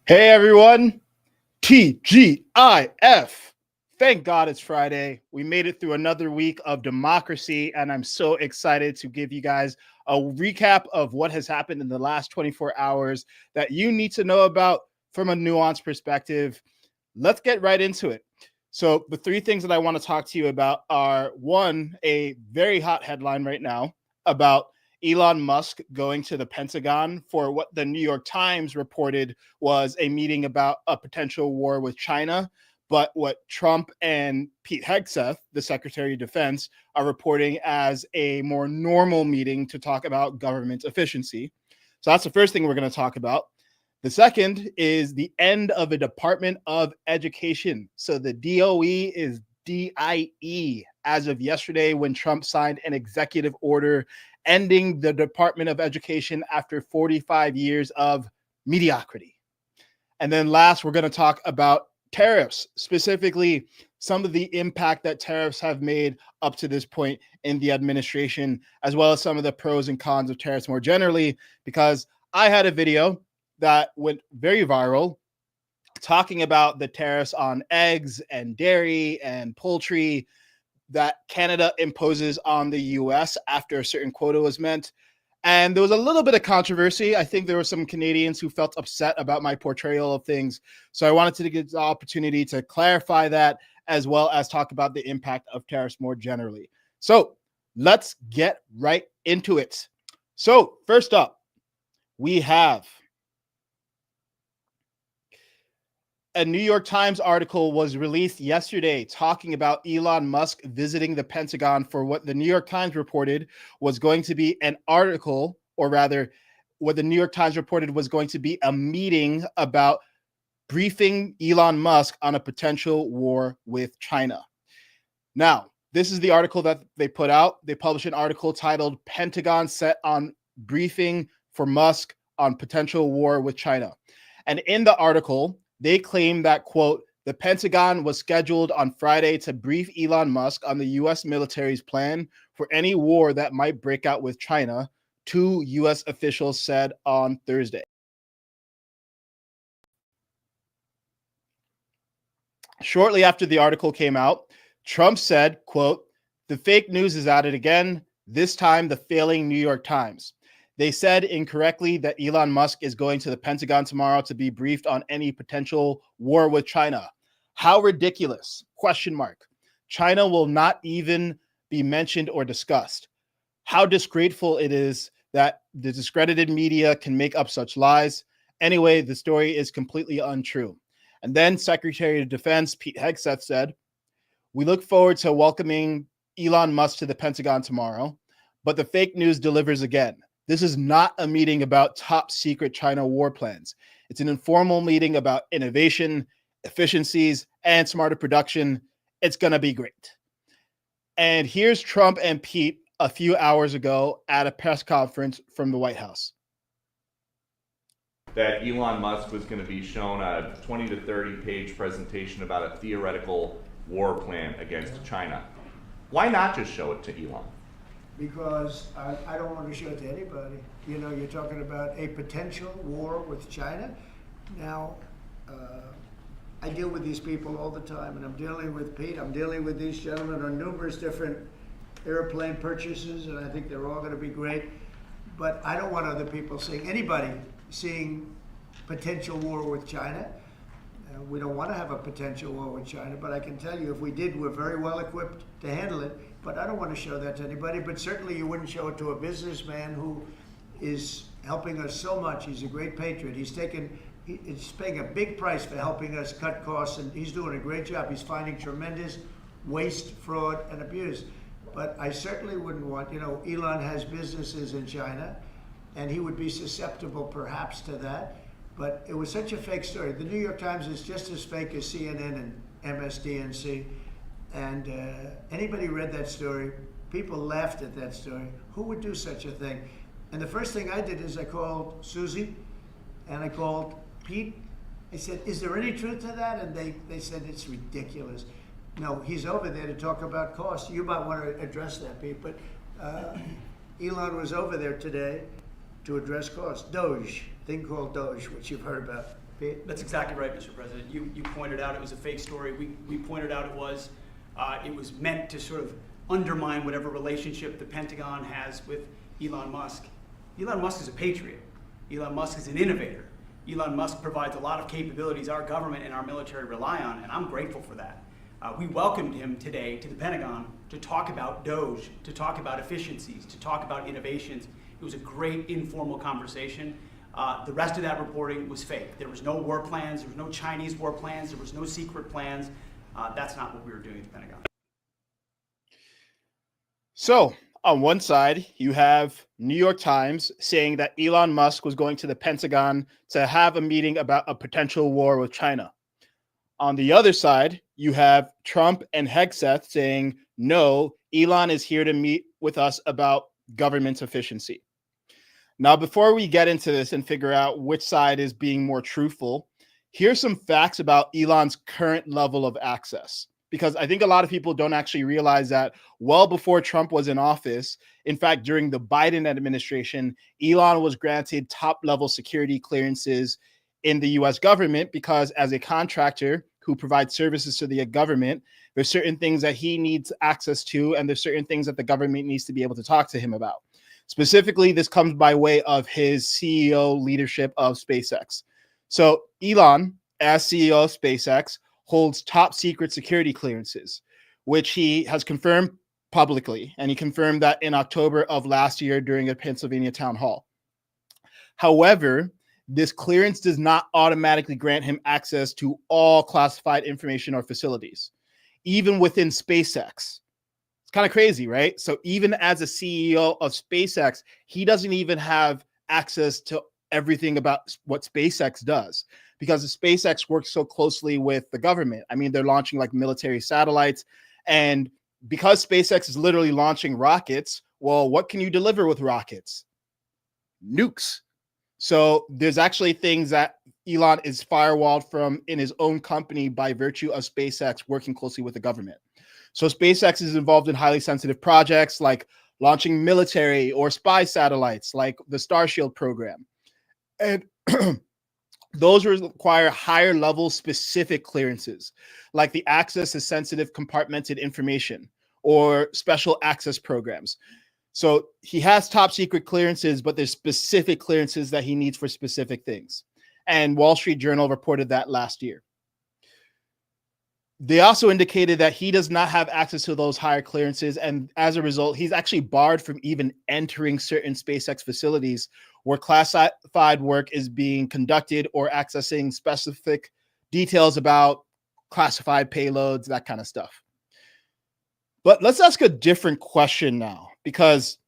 Hey everyone, TGIF. Thank God it's Friday. We made it through another week of democracy, and I'm so excited to give you guys a recap of what has happened in the last 24 hours that you need to know about from a nuanced perspective. Let's get right into it. So, the three things that I want to talk to you about are one, a very hot headline right now about Elon Musk going to the Pentagon for what the New York Times reported was a meeting about a potential war with China. But what Trump and Pete Hegseth, the Secretary of Defense, are reporting as a more normal meeting to talk about government efficiency. So that's the first thing we're going to talk about. The second is the end of a Department of Education. So the DOE is DIE as of yesterday when Trump signed an executive order ending the Department of Education after 45 years of mediocrity. And then last, we're going to talk about tariffs, specifically some of the impact that tariffs have made up to this point in the administration, as well as some of the pros and cons of tariffs more generally, because I had a video that went very viral talking about the tariffs on eggs and dairy and poultry that Canada imposes on the US after a certain quota was met. And there was a little bit of controversy. I think there were some Canadians who felt upset about my portrayal of things. So I wanted to get the opportunity to clarify that, as well as talk about the impact of tariffs more generally. So let's get right into it. So first up, we have a New York Times article was released yesterday talking about Elon Musk visiting the Pentagon for what the New York Times reported was going to be an article, or rather, what the New York Times reported was going to be a meeting about briefing Elon Musk on a potential war with China. Now, this is the article that they put out. They published an article titled "Pentagon Set on Briefing for Musk on Potential War with China." And in the article, they claim that, quote, the Pentagon was scheduled on Friday to brief Elon Musk on the U.S. military's plan for any war that might break out with China, two U.S. officials said on Thursday. Shortly after the article came out, Trump said, quote, the fake news is at it again, this time the failing New York Times. They said incorrectly that Elon Musk is going to the Pentagon tomorrow to be briefed on any potential war with China. How ridiculous? Question mark. China will not even be mentioned or discussed. How disgraceful it is that the discredited media can make up such lies. Anyway, the story is completely untrue. And then Secretary of Defense Pete Hegseth said, we look forward to welcoming Elon Musk to the Pentagon tomorrow, but the fake news delivers again. This is not a meeting about top secret China war plans. It's an informal meeting about innovation, efficiencies, and smarter production. It's going to be great. And here's Trump and Pete a few hours ago at a press conference from the White House. That Elon Musk was going to be shown a 20 to 30 page presentation about a theoretical war plan against China. Why not just show it to Elon? Because I don't want to show it to anybody. You know, you're talking about a potential war with China. Now, I deal with these people all the time, and I'm dealing with Pete, I'm dealing with these gentlemen on numerous different airplane purchases, and I think they're all going to be great. But I don't want other people seeing, anybody seeing potential war with China. We don't want to have a potential war with China, but I can tell you if we did, we're very well equipped to handle it. But I don't want to show that to anybody. But certainly you wouldn't show it to a businessman who is helping us so much. He's a great patriot. He's paying a big price for helping us cut costs, and he's doing a great job. He's finding tremendous waste, fraud, and abuse. But I certainly wouldn't want, you know, Elon has businesses in China, and he would be susceptible perhaps to that. But it was such a fake story. The New York Times is just as fake as CNN and MSDNC. And anybody read that story, people laughed at that story. Who would do such a thing? And the first thing I did is I called Susie and I called Pete. I said, is there any truth to that? And they said, it's ridiculous. No, he's over there to talk about costs. You might want to address that, Pete. But Elon was over there today to address costs. Doge, thing called Doge, which you've heard about. That's exactly right, Mr. President. You pointed out it was a fake story. We pointed out it was meant to sort of undermine whatever relationship the Pentagon has with Elon Musk. Elon Musk is a patriot. Elon Musk is an innovator. Elon Musk provides a lot of capabilities our government and our military rely on, and I'm grateful for that. We welcomed him today to the Pentagon to talk about DOGE, to talk about efficiencies, to talk about innovations. It was a great informal conversation. The rest of that reporting was fake. There was no war plans, there was no Chinese war plans, there was no secret plans. That's not what we were doing at the Pentagon. So on one side, you have New York Times saying that Elon Musk was going to the Pentagon to have a meeting about a potential war with China. On the other side, you have Trump and Hegseth saying, no, Elon is here to meet with us about government efficiency. Now, before we get into this and figure out which side is being more truthful, here's some facts about Elon's current level of access, because I think a lot of people don't actually realize that well before Trump was in office, in fact, during the Biden administration, Elon was granted top-level security clearances in the U.S. government because as a contractor who provides services to the government, there's certain things that he needs access to, and there's certain things that the government needs to be able to talk to him about. Specifically, this comes by way of his CEO leadership of SpaceX. So Elon, as CEO of SpaceX, holds top secret security clearances, which he has confirmed publicly. And he confirmed that in October of last year during a Pennsylvania town hall. However, this clearance does not automatically grant him access to all classified information or facilities, even within SpaceX. It's kind of crazy, right? So even as a CEO of SpaceX, he doesn't even have access to everything about what SpaceX does because SpaceX works so closely with the government. I mean, they're launching like military satellites, and because SpaceX is literally launching rockets, well, what can you deliver with rockets? Nukes. So there's actually things that Elon is firewalled from in his own company by virtue of SpaceX working closely with the government. So SpaceX is involved in highly sensitive projects like launching military or spy satellites like the Starshield program. And those require higher level specific clearances, like the access to sensitive compartmented information or special access programs. So he has top secret clearances, but there's specific clearances that he needs for specific things. And Wall Street Journal reported that last year. They also indicated that he does not have access to those higher clearances. And as a result, he's actually barred from even entering certain SpaceX facilities where classified work is being conducted or accessing specific details about classified payloads, that kind of stuff. But let's ask a different question now, because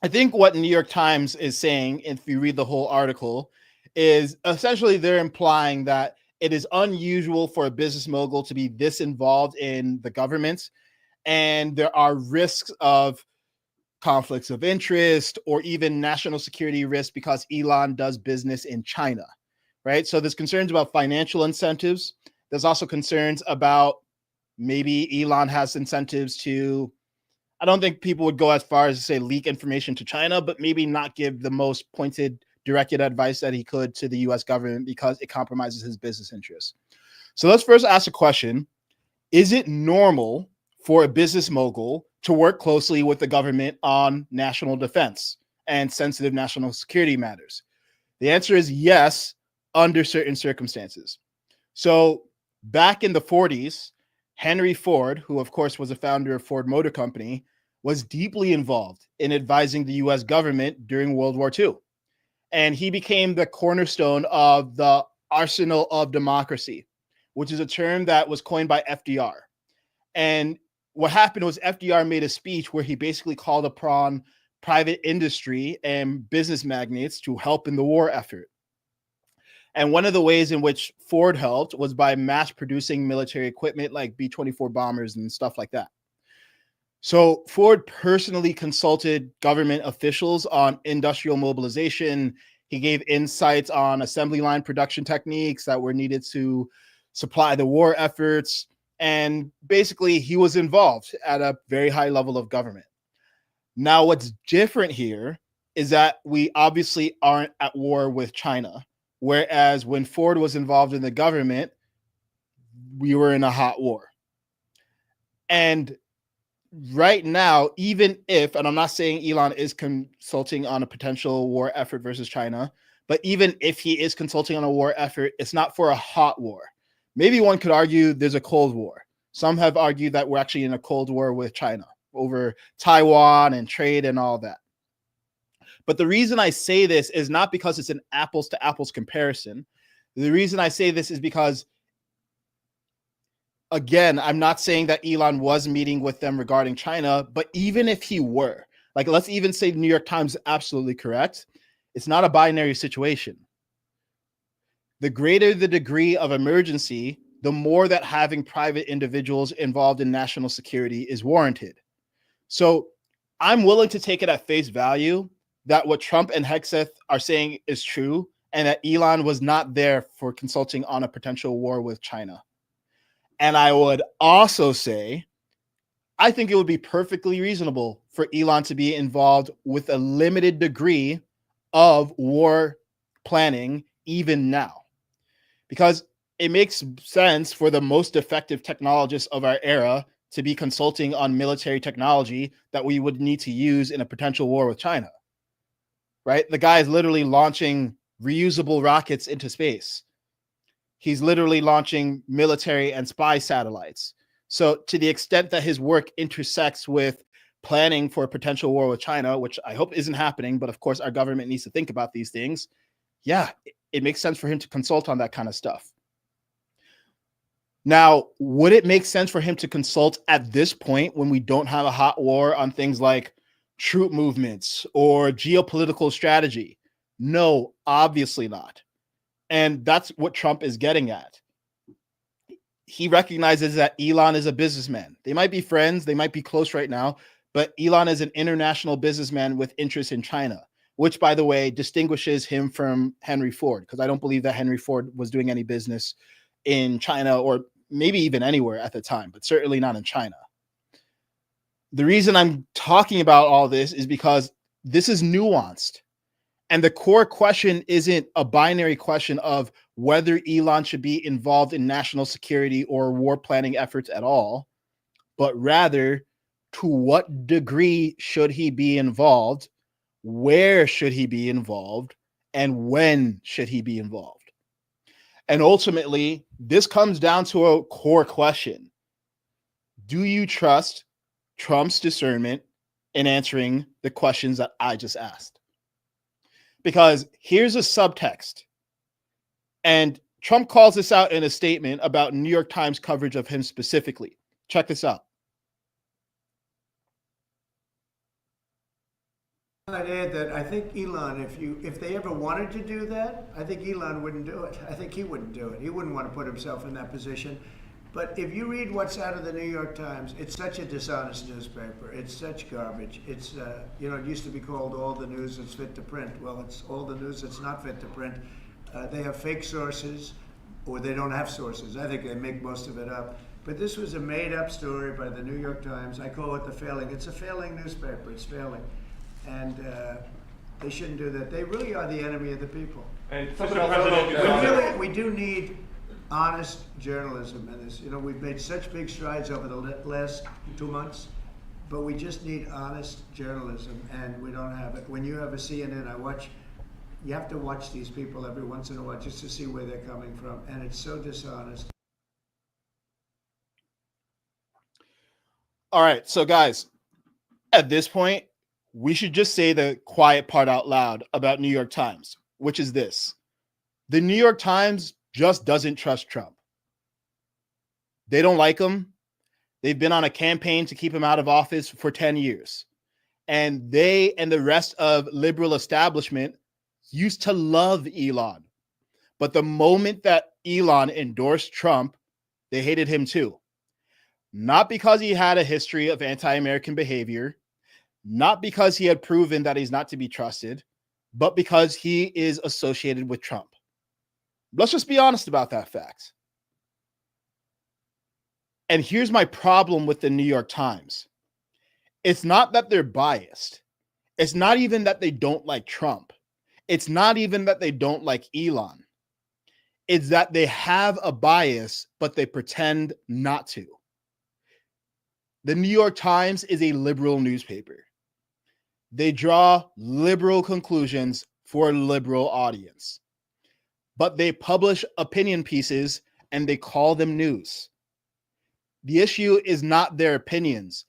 I think what New York Times is saying, if you read the whole article, is essentially they're implying that it is unusual for a business mogul to be this involved in the government, and there are risks of conflicts of interest or even national security risks because Elon does business in China, right? So there's concerns about financial incentives. There's also concerns about maybe Elon has incentives to, I don't think people would go as far as to say leak information to China, but maybe not give the most pointed directed advice that he could to the US government because it compromises his business interests. So let's first ask a question. Is it normal for a business mogul to work closely with the government on national defense and sensitive national security matters? The answer is yes, under certain circumstances. So back in the 40s, Henry Ford, who of course was a founder of Ford Motor Company, was deeply involved in advising the US government during World War II. And he became the cornerstone of the arsenal of democracy, which is a term that was coined by FDR. And what happened was FDR made a speech where he basically called upon private industry and business magnates to help in the war effort. And one of the ways in which Ford helped was by mass producing military equipment like B-24 bombers and stuff like that. So Ford personally consulted government officials on industrial mobilization. He gave insights on assembly line production techniques that were needed to supply the war efforts. And basically, he was involved at a very high level of government. Now, what's different here is that we obviously aren't at war with China. Whereas when Ford was involved in the government, we were in a hot war. And right now, even if, and I'm not saying Elon is consulting on a potential war effort versus China, but even if he is consulting on a war effort, it's not for a hot war. Maybe one could argue there's a Cold War. Some have argued that we're actually in a Cold War with China over Taiwan and trade and all that. But the reason I say this is not because it's an apples to apples comparison. The reason I say this is because, again, I'm not saying that Elon was meeting with them regarding China, but even if he were, like, let's even say the New York Times is absolutely correct, it's not a binary situation. The greater the degree of emergency, the more that having private individuals involved in national security is warranted. So I'm willing to take it at face value that what Trump and Hegseth are saying is true, and that Elon was not there for consulting on a potential war with China. And I would also say, I think it would be perfectly reasonable for Elon to be involved with a limited degree of war planning even now, because it makes sense for the most effective technologists of our era to be consulting on military technology that we would need to use in a potential war with China, right? The guy is literally launching reusable rockets into space. He's literally launching military and spy satellites. So to the extent that his work intersects with planning for a potential war with China, which I hope isn't happening, but of course our government needs to think about these things. Yeah, it makes sense for him to consult on that kind of stuff. Now, would it make sense for him to consult at this point when we don't have a hot war on things like troop movements or geopolitical strategy? No, obviously not. And that's what Trump is getting at. He recognizes that Elon is a businessman. They might be friends, they might be close right now, but Elon is an international businessman with interests in China, which, by the way, distinguishes him from Henry Ford, because I don't believe that Henry Ford was doing any business in China or maybe even anywhere at the time, but certainly not in China. The reason I'm talking about all this is because this is nuanced. And the core question isn't a binary question of whether Elon should be involved in national security or war planning efforts at all, but rather to what degree should he be involved, where should he be involved, and when should he be involved? And ultimately, this comes down to a core question. Do you trust Trump's discernment in answering the questions that I just asked? Because here's a subtext. And Trump calls this out in a statement about New York Times coverage of him specifically. Check this out. I'd add that I think Elon, if they ever wanted to do that, I think Elon wouldn't do it. I think he wouldn't do it. He wouldn't want to put himself in that position. But if you read what's out of the New York Times, it's such a dishonest newspaper. It's such garbage. It's, it used to be called all the news that's fit to print. Well, it's all the news that's not fit to print. They have fake sources, or they don't have sources. I think they make most of it up. But this was a made-up story by the New York Times. I call it the failing. It's a failing newspaper. It's failing. And they shouldn't do that. They really are the enemy of the people. And Mr. President, We do need honest journalism in this. We've made such big strides over the last 2 months, but we just need honest journalism, and we don't have it. When you have a CNN, you have to watch these people every once in a while just to see where they're coming from, and it's so dishonest. All right, so guys, at this point, we should just say the quiet part out loud about New York Times, which is this. The New York Times just doesn't trust Trump. They don't like him. They've been on a campaign to keep him out of office for 10 years. And they and the rest of liberal establishment used to love Elon. But the moment that Elon endorsed Trump, they hated him too. Not because he had a history of anti-American behavior, not because he had proven that he's not to be trusted, but because he is associated with Trump. Let's just be honest about that fact. And here's my problem with the New York Times. It's not that they're biased. It's not even that they don't like Trump. It's not even that they don't like Elon. is that they have a bias, but they pretend not to. The New York Times is a liberal newspaper. They draw liberal conclusions for a liberal audience, but they publish opinion pieces and they call them news. The issue is not their opinions.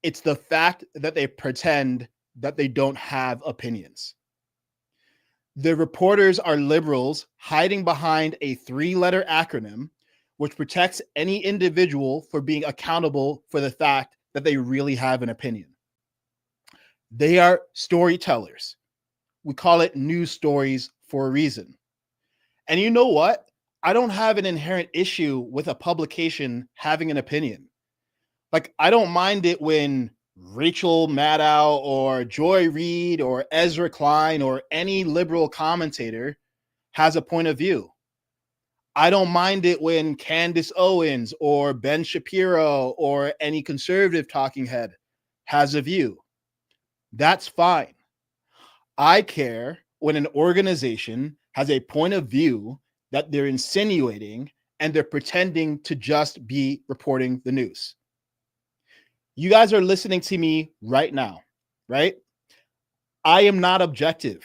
It's the fact that they pretend that they don't have opinions. The reporters are liberals hiding behind a 3-letter acronym which protects any individual for being accountable for the fact that they really have an opinion. They are storytellers. We call it news stories for a reason. And you know what? I don't have an inherent issue with a publication having an opinion. Like, I don't mind it when Rachel Maddow or Joy Reid or Ezra Klein or any liberal commentator has a point of view. I don't mind it when Candace Owens or Ben Shapiro or any conservative talking head has a view. That's fine. I care when an organization has a point of view that they're insinuating and they're pretending to just be reporting the news. You guys are listening to me right now, right? I am not objective.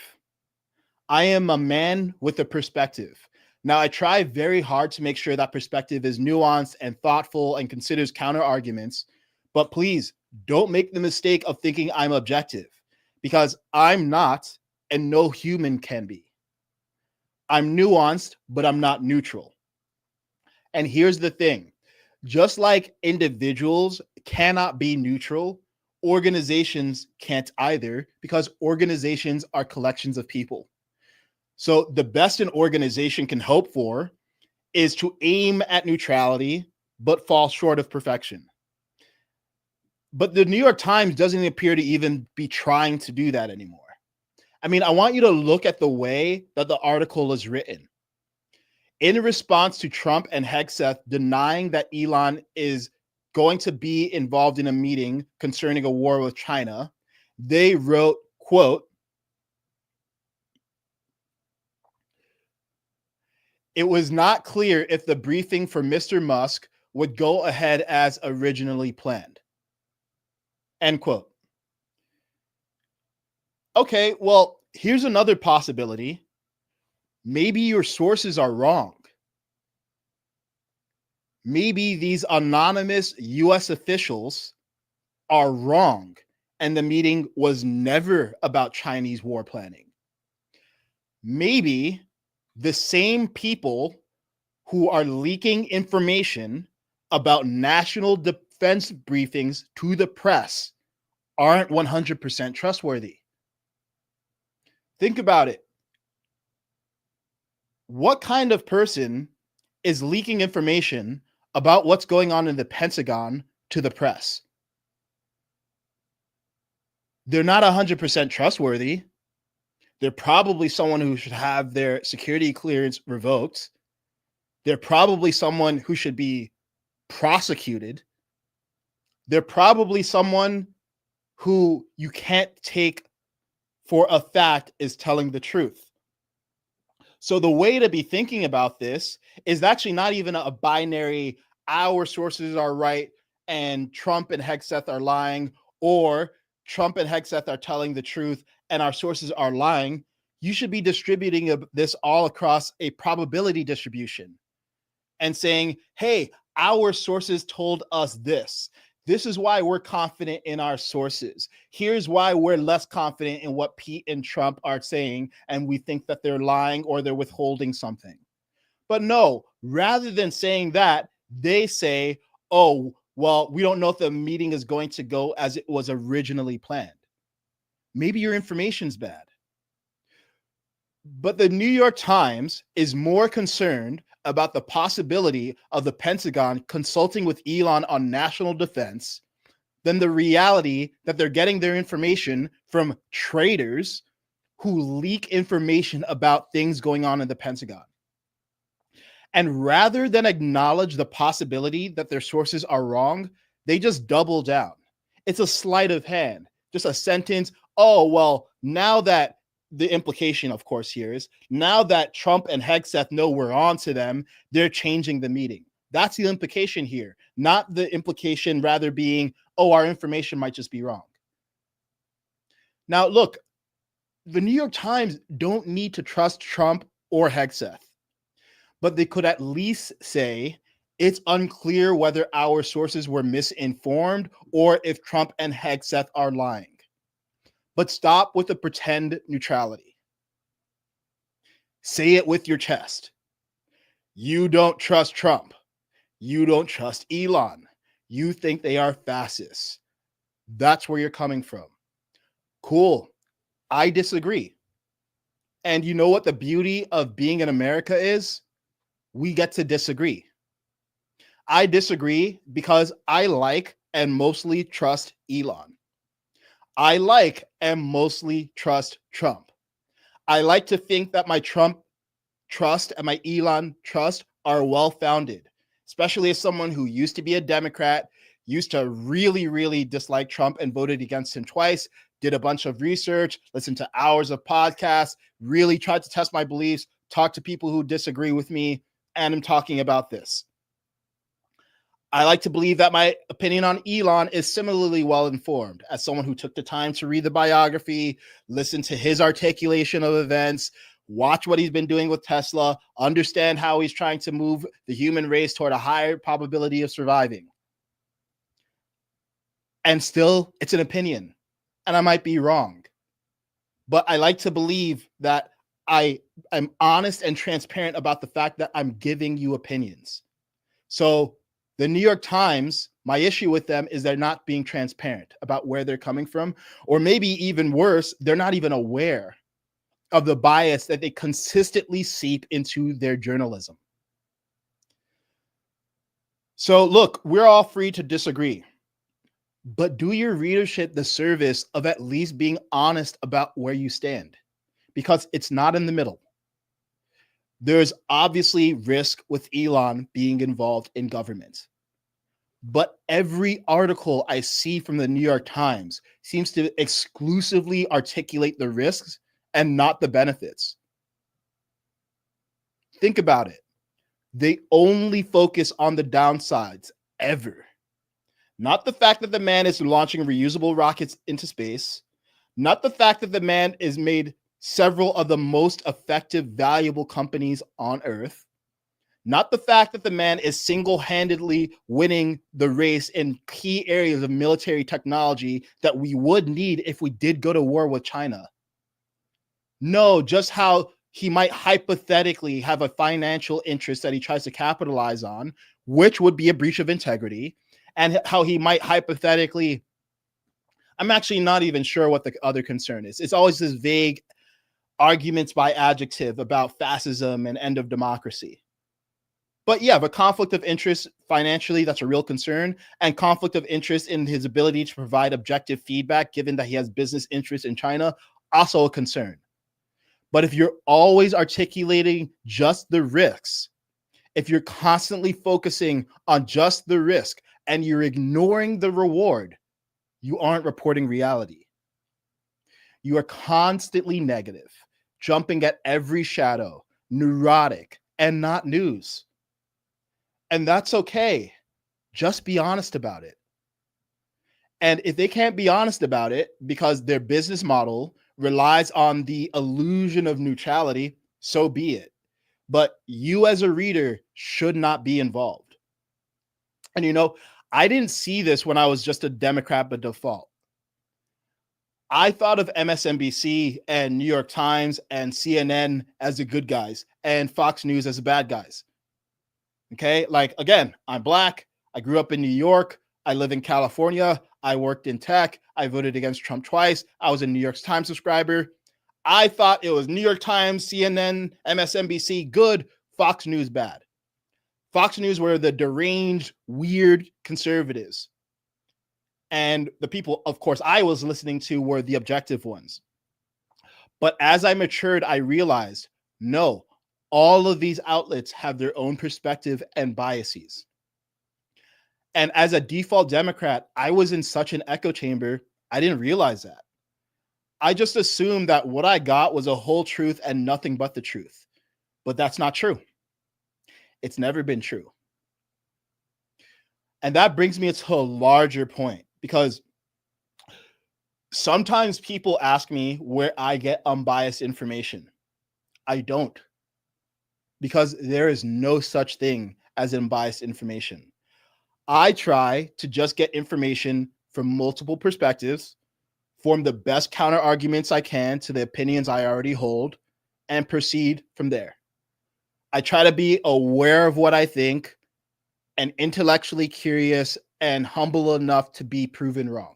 I am a man with a perspective. Now, I try very hard to make sure that perspective is nuanced and thoughtful and considers counter arguments, but please don't make the mistake of thinking I'm objective, because I'm not, and no human can be. I'm nuanced, but I'm not neutral. And here's the thing. Just like individuals cannot be neutral, organizations can't either, because organizations are collections of people. So the best an organization can hope for is to aim at neutrality, but fall short of perfection. But the New York Times doesn't appear to even be trying to do that anymore. I mean, I want you to look at the way that the article is written. In response to Trump and Hegseth denying that Elon is going to be involved in a meeting concerning a war with China, they wrote, quote, "It was not clear if the briefing for Mr. Musk would go ahead as originally planned." End quote. Okay, well, here's another possibility. Maybe your sources are wrong. Maybe these anonymous US officials are wrong, and the meeting was never about Chinese war planning. Maybe the same people who are leaking information about national defense briefings to the press aren't 100% trustworthy. Think about it. What kind of person is leaking information about what's going on in the Pentagon to the press? They're not 100% trustworthy. They're probably someone who should have their security clearance revoked. They're probably someone who should be prosecuted. They're probably someone who you can't take for a fact is telling the truth. So the way to be thinking about this is actually not even a binary, our sources are right and Trump and Hegseth are lying, or Trump and Hegseth are telling the truth and our sources are lying. You should be distributing this all across a probability distribution and saying, hey, our sources told us this. This is why we're confident in our sources. Here's why we're less confident in what Pete and Trump are saying, and we think that they're lying or they're withholding something. But no, rather than saying that, they say, oh, well, we don't know if the meeting is going to go as it was originally planned. Maybe your information's bad. But the New York Times is more concerned about the possibility of the Pentagon consulting with Elon on national defense than the reality that they're getting their information from traitors who leak information about things going on in the Pentagon. And rather than acknowledge the possibility that their sources are wrong, they just double down. It's a sleight of hand, just a sentence. Oh, well, now that the implication, of course, here is now that Trump and Hegseth know we're on to them, they're changing the meeting. That's the implication here, not the implication rather being, oh, our information might just be wrong. Now, look, the New York Times don't need to trust Trump or Hegseth, but they could at least say it's unclear whether our sources were misinformed or if Trump and Hegseth are lying. But stop with the pretend neutrality. Say it with your chest. You don't trust Trump. You don't trust Elon. You think they are fascists. That's where you're coming from. Cool. I disagree. And you know what the beauty of being in America is? We get to disagree. I disagree because I like and mostly trust Elon. I like and mostly trust Trump. I like to think that my Trump trust and my Elon trust are well-founded, especially as someone who used to be a Democrat, used to really, really dislike Trump and voted against him twice, did a bunch of research, listened to hours of podcasts, really tried to test my beliefs, talk to people who disagree with me, and I'm talking about this. I like to believe that my opinion on Elon is similarly well-informed as someone who took the time to read the biography, listen to his articulation of events, watch what he's been doing with Tesla, understand how he's trying to move the human race toward a higher probability of surviving. And still, it's an opinion, and I might be wrong. But I like to believe that I am honest and transparent about the fact that I'm giving you opinions. So the New York Times, my issue with them is they're not being transparent about where they're coming from, or maybe even worse, they're not even aware of the bias that they consistently seep into their journalism. So look, we're all free to disagree, but do your readership the service of at least being honest about where you stand, because it's not in the middle. There's obviously risk with Elon being involved in government. But every article I see from the New York Times seems to exclusively articulate the risks and not the benefits. Think about it. They only focus on the downsides ever. Not the fact that the man is launching reusable rockets into space, not the fact that the man has made several of the most effective, valuable companies on Earth, not the fact that the man is single-handedly winning the race in key areas of military technology that we would need if we did go to war with China. No, just how he might hypothetically have a financial interest that he tries to capitalize on, which would be a breach of integrity, and how he might hypothetically, I'm actually not even sure what the other concern is. It's always this vague arguments by adjective about fascism and end of democracy. But yeah, the conflict of interest financially, that's a real concern. And conflict of interest in his ability to provide objective feedback, given that he has business interests in China, also a concern. But if you're always articulating just the risks, if you're constantly focusing on just the risk and you're ignoring the reward, you aren't reporting reality. You are constantly negative, jumping at every shadow, neurotic, and not news. And that's okay. Just be honest about it. And if they can't be honest about it because their business model relies on the illusion of neutrality, so be it. But you as a reader should not be involved. And you know, I didn't see this when I was just a Democrat by default. I thought of MSNBC and New York Times and CNN as the good guys and Fox News as the bad guys. Okay, like again, I'm Black. I grew up in New York. I live in California. I worked in tech. I voted against Trump twice. I was a New York Times subscriber. I thought it was New York Times, CNN, MSNBC good, Fox News bad. Fox News were the deranged, weird conservatives. And the people, of course, I was listening to were the objective ones. But as I matured, I realized, no, all of these outlets have their own perspective and biases. And as a default Democrat, I was in such an echo chamber, I didn't realize that. I just assumed that what I got was a whole truth and nothing but the truth. But that's not true. It's never been true. And that brings me to a larger point, because sometimes people ask me where I get unbiased information. I don't, because there is no such thing as unbiased information. I try to just get information from multiple perspectives, form the best counter arguments I can to the opinions I already hold, and proceed from there. I try to be aware of what I think and intellectually curious and humble enough to be proven wrong.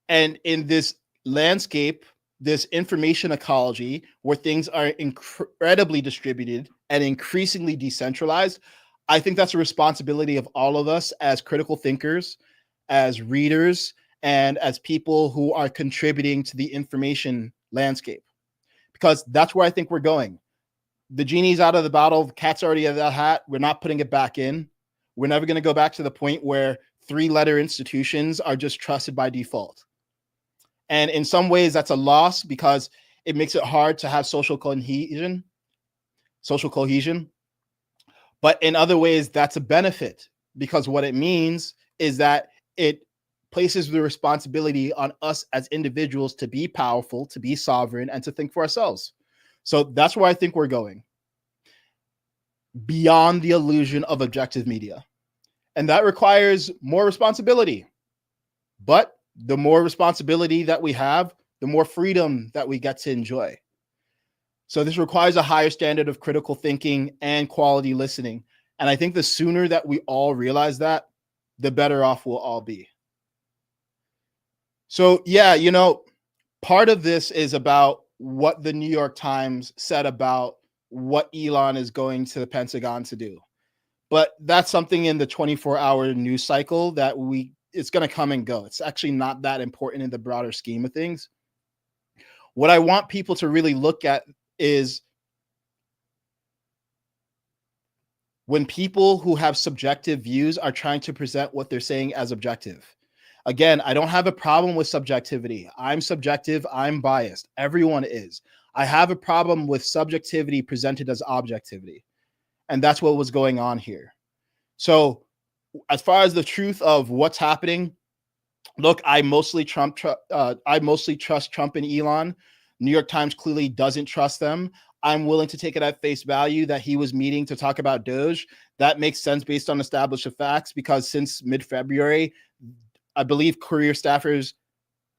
And in this landscape, this information ecology where things are incredibly distributed and increasingly decentralized, I think that's a responsibility of all of us as critical thinkers, as readers, and as people who are contributing to the information landscape, because that's where I think we're going. The genie's out of the bottle. The cat's already out of the hat. We're not putting it back in. We're never going to go back to the point where 3-letter institutions are just trusted by default. And in some ways, that's a loss because it makes it hard to have social cohesion. But in other ways, that's a benefit, because what it means is that it places the responsibility on us as individuals to be powerful, to be sovereign, and to think for ourselves. So that's where I think we're going, beyond the illusion of objective media. And that requires more responsibility. But the more responsibility that we have, the more freedom that we get to enjoy. So this requires a higher standard of critical thinking and quality listening. And I think the sooner that we all realize that, the better off we'll all be. So yeah, part of this is about what the New York Times said about what Elon is going to the Pentagon to do. But that's something in the 24-hour news cycle that it's going to come and go. It's actually not that important in the broader scheme of things. What I want people to really look at is when people who have subjective views are trying to present what they're saying as objective. Again, I don't have a problem with subjectivity. I'm subjective. I'm biased. Everyone is. I have a problem with subjectivity presented as objectivity. And that's what was going on here. So as far as the truth of what's happening, look, I mostly trust Trump and Elon. New York Times clearly doesn't trust them. I'm willing to take it at face value that he was meeting to talk about Doge. That makes sense based on established facts, because since mid-February, I believe career staffers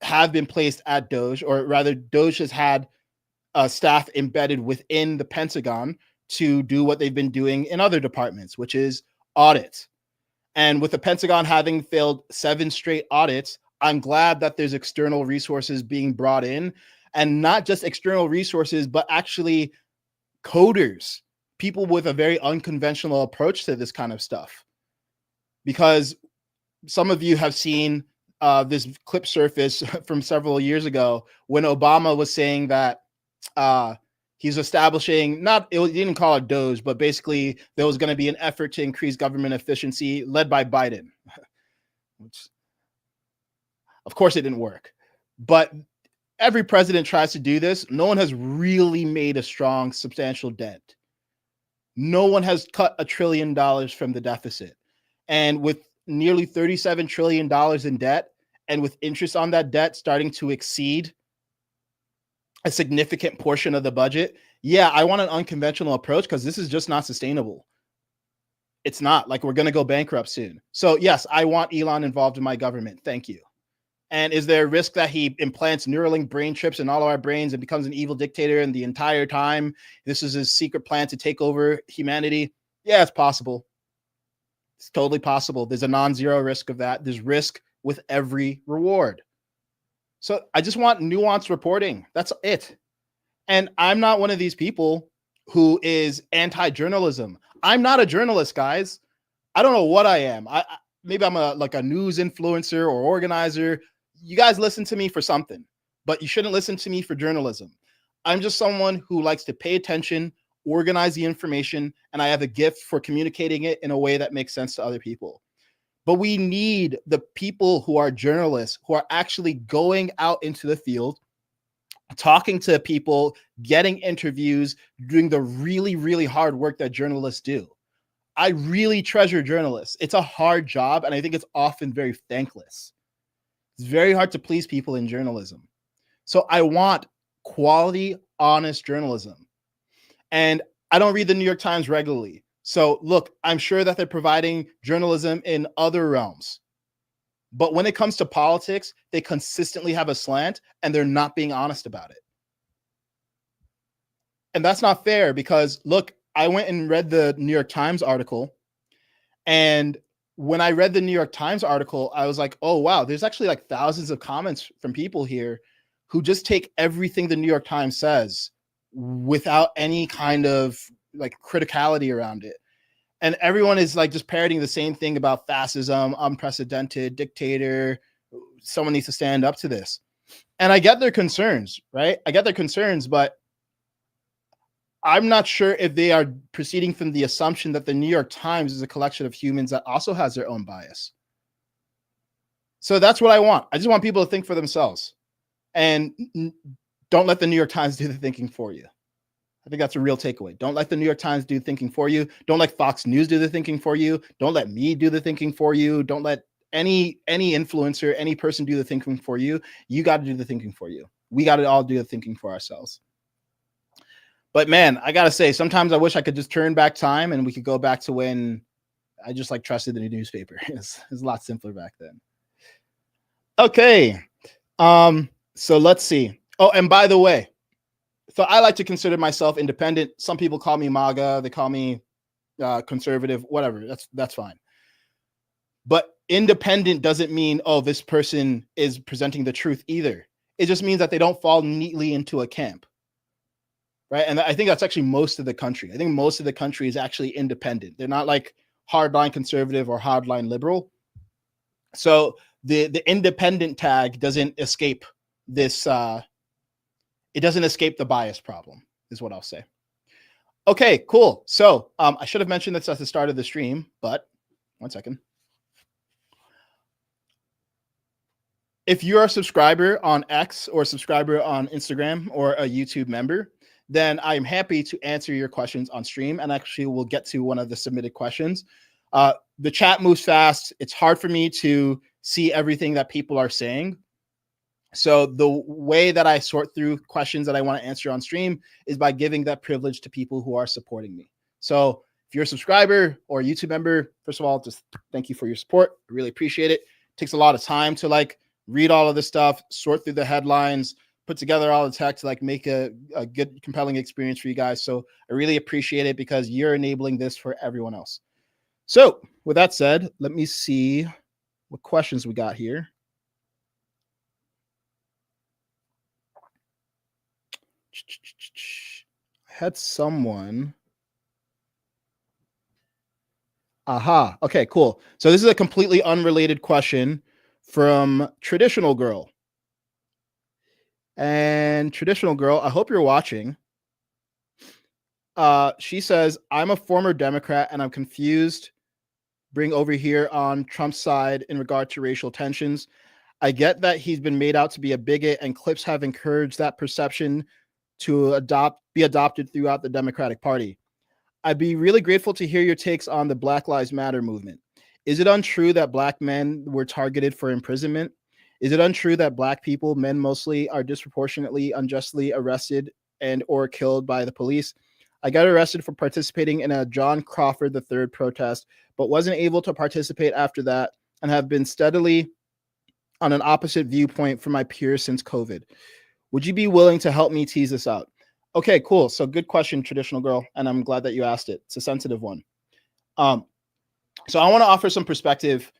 have been placed at Doge, or rather Doge has had staff embedded within the Pentagon to do what they've been doing in other departments, which is audit. And with the Pentagon having failed 7 straight audits, I'm glad that there's external resources being brought in, and not just external resources, but actually coders, people with a very unconventional approach to this kind of stuff. Because some of you have seen this clip surface from several years ago when Obama was saying that he's establishing, he didn't call it Doge, but basically there was going to be an effort to increase government efficiency led by Biden. Which, of course, it didn't work. But every president tries to do this. No one has really made a strong, substantial dent. No one has cut $1 trillion from the deficit. And with nearly $37 trillion in debt, and with interest on that debt starting to exceed a significant portion of the budget, yeah, I want an unconventional approach, because this is just not sustainable. It's not. Like, we're going to go bankrupt soon. So yes, I want Elon involved in my government. Thank you. And is there a risk that he implants Neuralink brain chips in all of our brains and becomes an evil dictator, and the entire time this is his secret plan to take over humanity? Yeah, it's possible. It's totally possible. There's a non-zero risk of that. There's risk with every reward. So I just want nuanced reporting. That's it. And I'm not one of these people who is anti-journalism. I'm not a journalist, guys. I don't know what I am. Maybe I'm a news influencer or organizer. You guys listen to me for something, but you shouldn't listen to me for journalism. I'm just someone who likes to pay attention, organize the information, and I have a gift for communicating it in a way that makes sense to other people. But we need the people who are journalists, who are actually going out into the field, talking to people, getting interviews, doing the really, really hard work that journalists do. I really treasure journalists. It's a hard job, and I think it's often very thankless. It's very hard to please people in journalism. So I want quality, honest journalism. And I don't read the New York Times regularly. So look, I'm sure that they're providing journalism in other realms. But when it comes to politics, they consistently have a slant and they're not being honest about it. And that's not fair because look, I went and read the New York Times article. And when I read the New York Times article, I was like, oh, wow, there's actually like thousands of comments from people here who just take everything the New York Times says without any kind of like criticality around it. And everyone is like just parroting the same thing about fascism, unprecedented, dictator. Someone needs to stand up to this. And I get their concerns, right? I get their concerns, but I'm not sure if they are proceeding from the assumption that the New York Times is a collection of humans that also has their own bias. So that's what I want. I just want people to think for themselves and don't let the New York Times do the thinking for you. I think that's a real takeaway. Don't let the New York Times do thinking for you. Don't let Fox News do the thinking for you. Don't let me do the thinking for you. Don't let any influencer, any person do the thinking for you. You got to do the thinking for you. We got to all do the thinking for ourselves. But man, I got to say, sometimes I wish I could just turn back time and we could go back to when I just like trusted the newspaper. It's a lot simpler back then. Okay. So let's see. Oh, and by the way, so I like to consider myself independent. Some people call me MAGA. They call me conservative, whatever. That's fine. But independent doesn't mean, oh, this person is presenting the truth either. It just means that they don't fall neatly into a camp. Right. And I think that's actually most of the country. I think most of the country is actually independent. They're not like hardline conservative or hardline liberal. So the independent tag doesn't escape this. It doesn't escape the bias problem is what I'll say. Okay, cool. So I should have mentioned this at the start of the stream, but one second. If you're a subscriber on X or a subscriber on Instagram or a YouTube member, then I'm happy to answer your questions on stream. And actually we'll get to one of the submitted questions. The chat moves fast. It's hard for me to see everything that people are saying. So the way that I sort through questions that I want to answer on stream is by giving that privilege to people who are supporting me. So if you're a subscriber or a YouTube member, first of all, just thank you for your support. I really appreciate it. It takes a lot of time to like read all of this stuff, sort through the headlines, put together all the text to like make a good, compelling experience for you guys. So I really appreciate it because you're enabling this for everyone else. So with that said, let me see what questions we got here. I had someone. Aha. Okay, cool. So this is a completely unrelated question from Traditional Girl. And Traditional Girl, I hope you're watching. She says, I'm a former Democrat and I'm confused. Bring over here on Trump's side in regard to racial tensions. I get that he's been made out to be a bigot and clips have encouraged that perception to be adopted throughout the Democratic Party. I'd be really grateful to hear your takes on the Black Lives Matter movement. Is it untrue that Black men were targeted for imprisonment? Is it untrue that Black people, men mostly, are disproportionately unjustly arrested and or killed by the police? I got arrested for participating in a John Crawford III protest, but wasn't able to participate after that and have been steadily on an opposite viewpoint from my peers since COVID. Would you be willing to help me tease this out? Okay, cool. So good question, Traditional Girl, and I'm glad that you asked it. It's a sensitive one. So I want to offer some perspective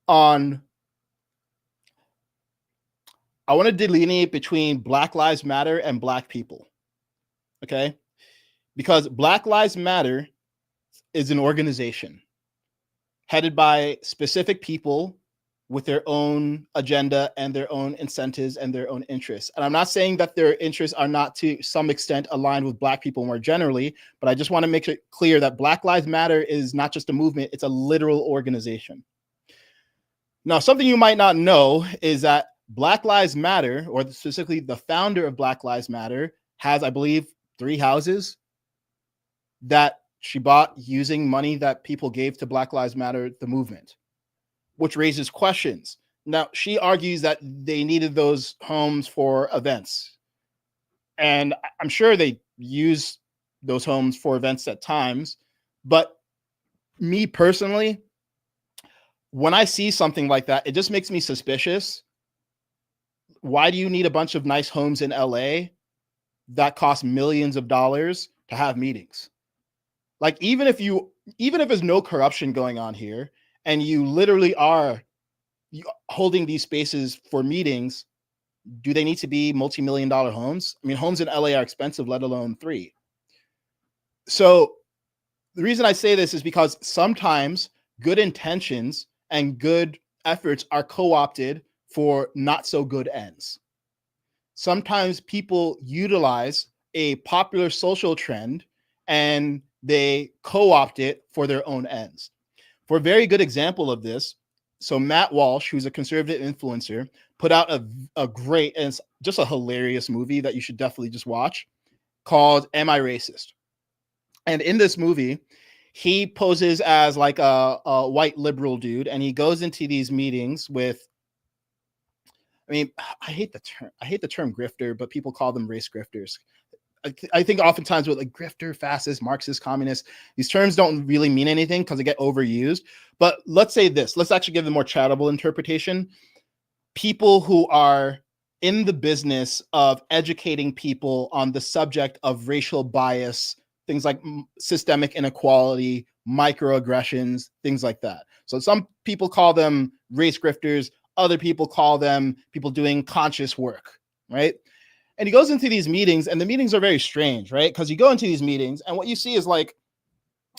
on, I want to delineate between Black Lives Matter and Black people, okay? Because Black Lives Matter is an organization headed by specific people with their own agenda and their own incentives and their own interests. And I'm not saying that their interests are not to some extent aligned with Black people more generally, but I just want to make it clear that Black Lives Matter is not just a movement, it's a literal organization. Now, something you might not know is that Black Lives Matter, or specifically the founder of Black Lives Matter, has, I believe, 3 houses that she bought using money that people gave to Black Lives Matter, the movement, which raises questions. Now, she argues that they needed those homes for events. And I'm sure they use those homes for events at times. But me personally, when I see something like that, it just makes me suspicious. Why do you need a bunch of nice homes in LA that cost millions of dollars to have meetings? Like, even if there's no corruption going on here, and you literally are holding these spaces for meetings, do they need to be multi-million-dollar homes? I mean, homes in LA are expensive, let alone 3. So the reason I say this is because sometimes good intentions and good efforts are co-opted for not so good ends. Sometimes people utilize a popular social trend and they co-opt it for their own ends. For a very good example of this, so Matt Walsh, who's a conservative influencer, put out a great, and it's just a hilarious movie that you should definitely just watch, called Am I Racist? And in this movie, he poses as like a white liberal dude, and he goes into these meetings with, I mean, I hate the term grifter, but people call them race grifters. I think oftentimes with like grifter, fascist, Marxist, communist, these terms don't really mean anything because they get overused. But let's say this, let's actually give the more charitable interpretation. People who are in the business of educating people on the subject of racial bias, things like systemic inequality, microaggressions, things like that. So some people call them race grifters, other people call them people doing conscious work, right? And he goes into these meetings, and the meetings are very strange, right? Because you go into these meetings, and what you see is like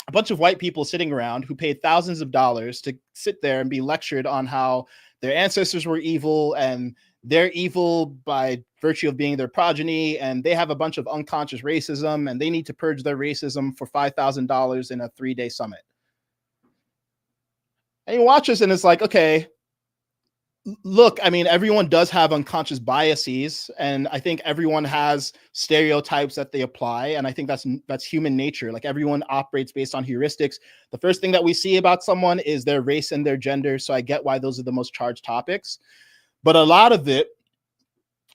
a bunch of white people sitting around who paid thousands of dollars to sit there and be lectured on how their ancestors were evil, and they're evil by virtue of being their progeny, and they have a bunch of unconscious racism, and they need to purge their racism for $5,000 in a 3-day summit. And you watch this, and it's like, okay, look, I mean, everyone does have unconscious biases, and I think everyone has stereotypes that they apply, and I think that's human nature. Like, everyone operates based on heuristics. The first thing that we see about someone is their race and their gender, so I get why those are the most charged topics. But a lot of it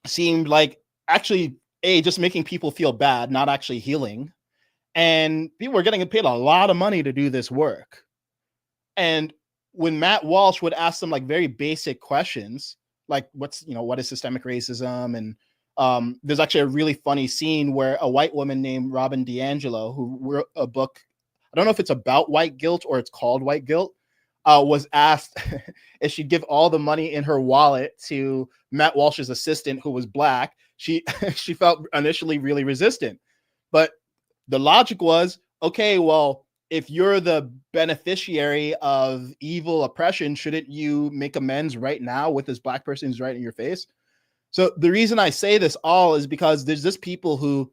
seemed like actually, just making people feel bad, not actually healing. And people were getting paid a lot of money to do this work. And when Matt Walsh would ask them like very basic questions, like what is systemic racism? And there's actually a really funny scene where a white woman named Robin DiAngelo, who wrote a book, I don't know if it's about white guilt or it's called White Guilt, was asked if she'd give all the money in her wallet to Matt Walsh's assistant, who was Black. She felt initially really resistant, but the logic was, okay, well, if you're the beneficiary of evil oppression, shouldn't you make amends right now with this Black person who's right in your face? So the reason I say this all is because there's just people who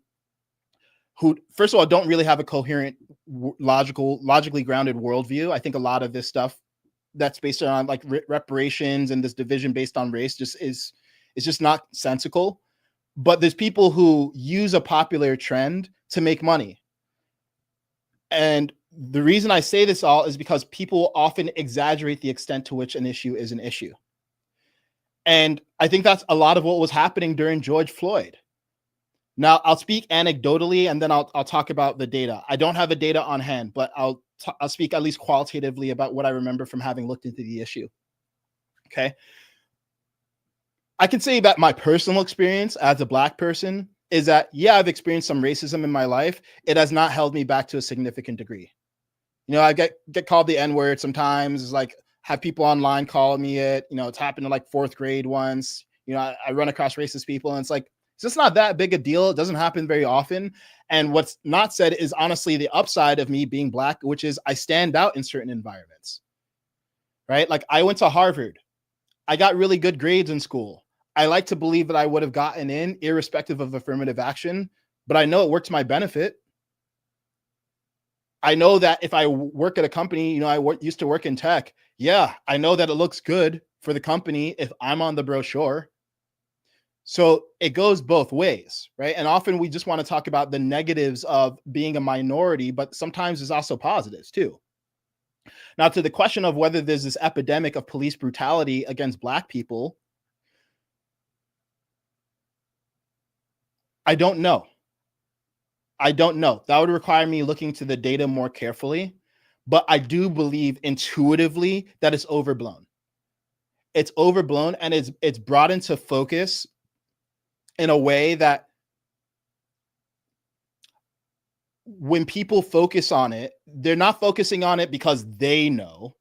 first of all don't really have a coherent, logically grounded worldview. I think a lot of this stuff that's based on like reparations and this division based on race just is just not sensical. But there's people who use a popular trend to make money. And the reason I say this all is because people often exaggerate the extent to which an issue is an issue. And I think that's a lot of what was happening during George Floyd. Now, I'll speak anecdotally, and then I'll talk about the data. I don't have the data on hand, but I'll speak at least qualitatively about what I remember from having looked into the issue. Okay. I can say that my personal experience as a Black person is that, yeah, I've experienced some racism in my life. It has not held me back to a significant degree. You know, I get called the N-word sometimes. It's like, have people online call me it. You know, it's happened in like 4th grade once. You know, I run across racist people, and it's like, it's just not that big a deal. It doesn't happen very often. And what's not said is honestly the upside of me being Black, which is I stand out in certain environments, right? Like, I went to Harvard. I got really good grades in school. I like to believe that I would have gotten in irrespective of affirmative action, but I know it worked to my benefit. I know that if I work at a company, used to work in tech. Yeah, I know that it looks good for the company if I'm on the brochure. So it goes both ways, right? And often we just want to talk about the negatives of being a minority, but sometimes there's also positives too. Now, to the question of whether there's this epidemic of police brutality against Black people, I don't know. That would require me looking to the data more carefully, but I do believe intuitively that it's overblown. It's overblown and it's brought into focus in a way that when people focus on it, they're not focusing on it because they know.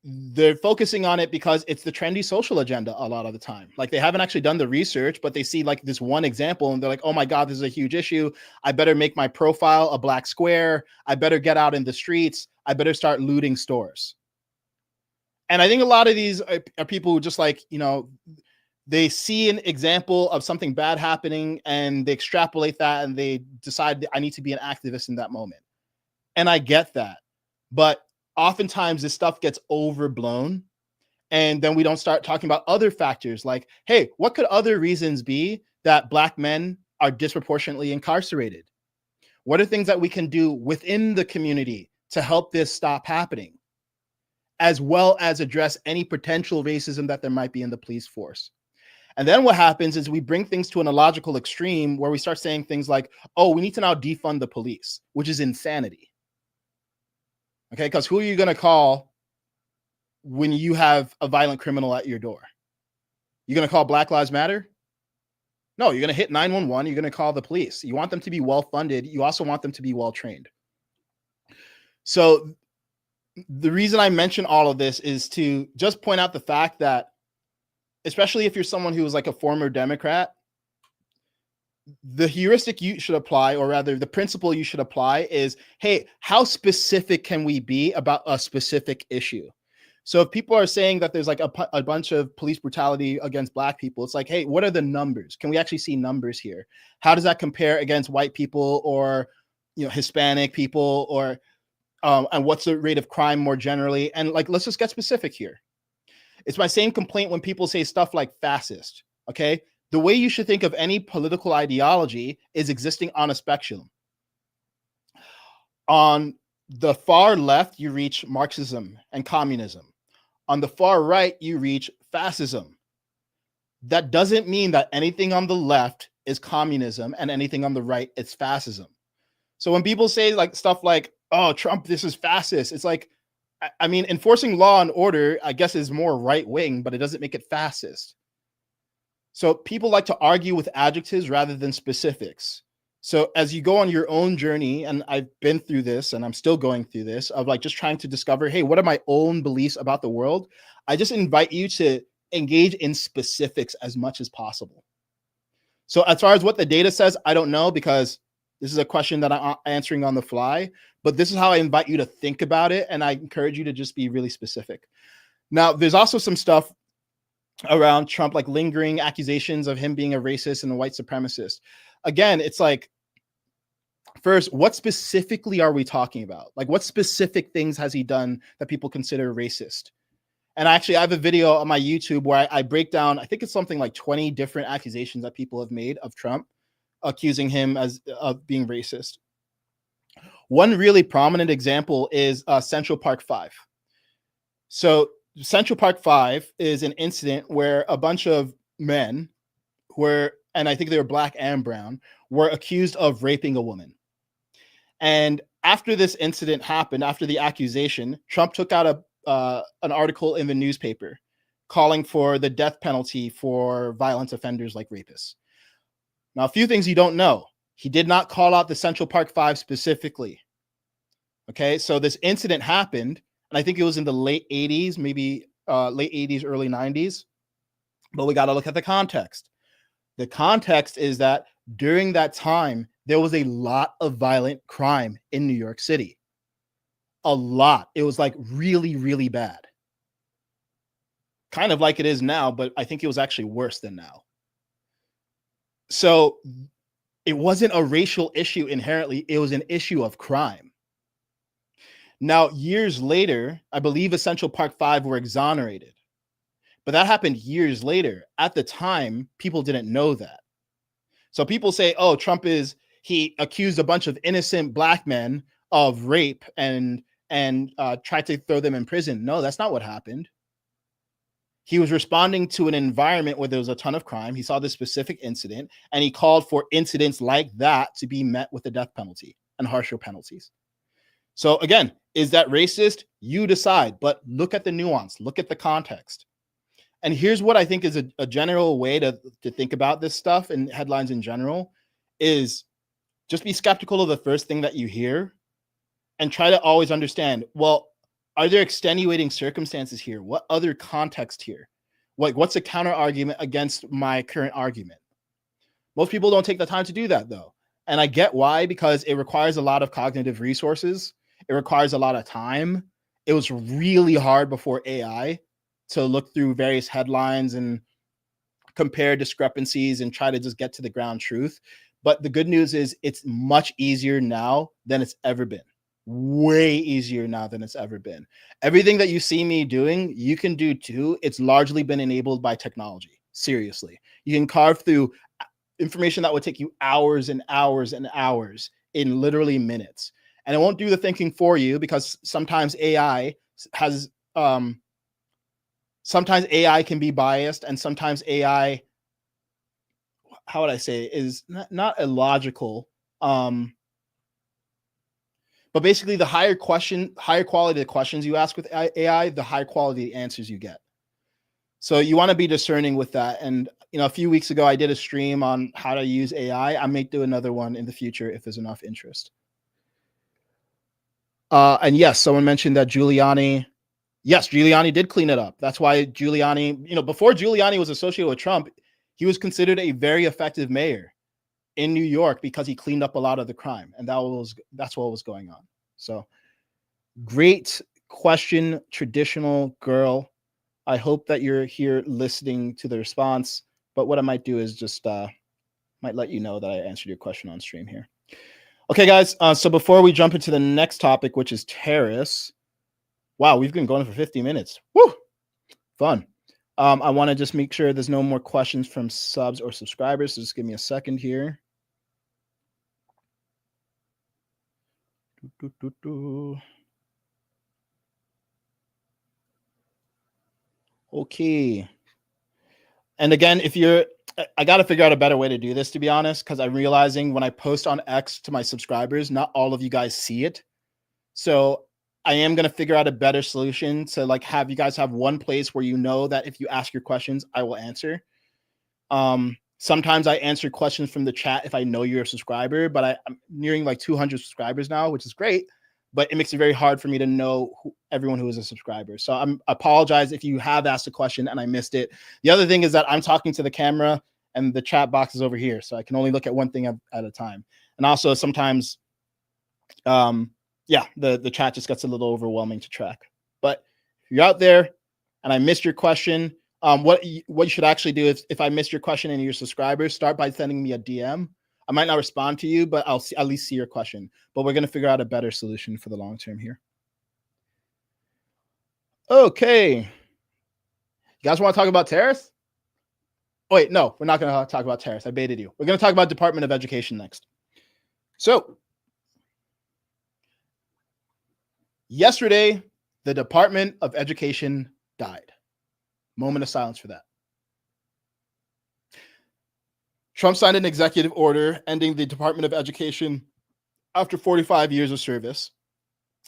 They're focusing on it because it's the trendy social agenda a lot of the time. Like they haven't actually done the research, but they see like this one example and they're like, oh my God, this is a huge issue. I better make my profile a black square. I better get out in the streets. I better start looting stores. And I think a lot of these are people who just like, they see an example of something bad happening and they extrapolate that and they decide I need to be an activist in that moment. And I get that. But oftentimes this stuff gets overblown and then we don't start talking about other factors like, hey, what could other reasons be that Black men are disproportionately incarcerated? What are things that we can do within the community to help this stop happening, as well as address any potential racism that there might be in the police force? And then what happens is we bring things to an illogical extreme where we start saying things like, oh, we need to now defund the police, which is insanity. Okay, because who are you going to call when you have a violent criminal at your door? You're going to call Black Lives Matter? No, you're going to hit 911. You're going to call the police. You want them to be well funded. You also want them to be well trained. So the reason I mention all of this is to just point out the fact that, especially if you're someone who is like a former Democrat, the heuristic you should apply, or rather the principle you should apply is, hey, how specific can we be about a specific issue? So if people are saying that there's like a bunch of police brutality against Black people, it's like, hey, what are the numbers? Can we actually see numbers here? How does that compare against white people or, Hispanic people, or and what's the rate of crime more generally? And like, let's just get specific here. It's my same complaint when people say stuff like fascist, okay? The way you should think of any political ideology is existing on a spectrum. On the far left, you reach Marxism and communism. On the far right, you reach fascism. That doesn't mean that anything on the left is communism and anything on the right is fascism. So when people say like stuff like, oh, Trump, this is fascist, it's like, I mean, enforcing law and order, I guess, is more right wing, but it doesn't make it fascist. So people like to argue with adjectives rather than specifics. So as you go on your own journey, and I've been through this and I'm still going through this of like just trying to discover, hey, what are my own beliefs about the world? I just invite you to engage in specifics as much as possible. So as far as what the data says, I don't know, because this is a question that I'm answering on the fly, but this is how I invite you to think about it. And I encourage you to just be really specific. Now, there's also some stuff around Trump, like lingering accusations of him being a racist and a white supremacist. Again, it's like, first, what specifically are we talking about? Like, what specific things has he done that people consider racist? And actually, I have a video on my YouTube where I break down, I think it's something like 20 different accusations that people have made of Trump, accusing him of being racist. One really prominent example is Central Park 5. So Central Park 5 is an incident where a bunch of men and I think they were Black and brown, were accused of raping a woman. And after this incident happened, after the accusation, Trump took out an article in the newspaper calling for the death penalty for violent offenders like rapists. Now, a few things you don't know. He did not call out the Central Park 5 specifically. Okay, so this incident happened, and I think it was in the late 80s, maybe late 80s, early 90s. But we got to look at the context. The context is that during that time, there was a lot of violent crime in New York City. A lot. It was like really, really bad. kind of like it is now, but I think it was actually worse than now. So it wasn't a racial issue inherently, it was an issue of crime. Now, years later, I believe Essential Park 5 were exonerated, but that happened years later. At the time, people didn't know that. So people say, oh, he accused a bunch of innocent black men of rape and tried to throw them in prison. No, that's not what happened. He was responding to an environment where there was a ton of crime. He saw this specific incident, and he called for incidents like that to be met with the death penalty and harsher penalties. So again, is that racist? You decide, but look at the nuance, look at the context. And here's what I think is a general way to think about this stuff and headlines in general is just be skeptical of the first thing that you hear and try to always understand, well, are there extenuating circumstances here? What other context here? Like, what's the counter argument against my current argument? Most people don't take the time to do that, though. And I get why, because it requires a lot of cognitive resources. It requires a lot of time. It was really hard before AI to look through various headlines and compare discrepancies and try to just get to the ground truth. But the good news is it's much easier now than it's ever been. Way easier now than it's ever been. Everything that you see me doing, you can do too. It's largely been enabled by technology. Seriously. You can carve through information that would take you hours and hours and hours in literally minutes. And it won't do the thinking for you because sometimes AI can be biased, and sometimes AI, how would I say, is not illogical. But basically, the higher quality the questions you ask with AI, the higher quality answers you get. So you want to be discerning with that. And a few weeks ago, I did a stream on how to use AI. I may do another one in the future if there's enough interest. And yes, someone mentioned that Giuliani. Yes, Giuliani did clean it up. That's why Giuliani, before Giuliani was associated with Trump, he was considered a very effective mayor in New York because he cleaned up a lot of the crime, and that's what was going on. So great question, traditional girl. I hope that you're here listening to the response, but what I might do is just might let you know that I answered your question on stream here. Okay, guys, so before we jump into the next topic, which is tariffs. Wow, we've been going for 50 minutes. Woo! Fun. I want to just make sure there's no more questions from subs or subscribers, so just give me a second here. Okay. And again, I got to figure out a better way to do this, to be honest, because I'm realizing when I post on X to my subscribers, not all of you guys see it. So I am going to figure out a better solution to have you guys have one place where that if you ask your questions, I will answer. Sometimes I answer questions from the chat if I know you're a subscriber, but I'm nearing 200 subscribers now, which is great, but it makes it very hard for me to know everyone who is a subscriber. So I apologize if you have asked a question and I missed it. The other thing is that I'm talking to the camera and the chat box is over here, so I can only look at one thing at a time. And also sometimes, the chat just gets a little overwhelming to track. But if you're out there and I missed your question, what you should actually do is, if I missed your question and you're subscribers, start by sending me a DM. I might not respond to you, but I'll at least see your question. But we're going to figure out a better solution for the long term here. Okay. You guys want to talk about tariffs? Oh, wait, no, we're not going to talk about tariffs. I baited you. We're going to talk about Department of Education next. So yesterday, the Department of Education died. Moment of silence for that. Trump signed an executive order ending the Department of Education after 45 years of service.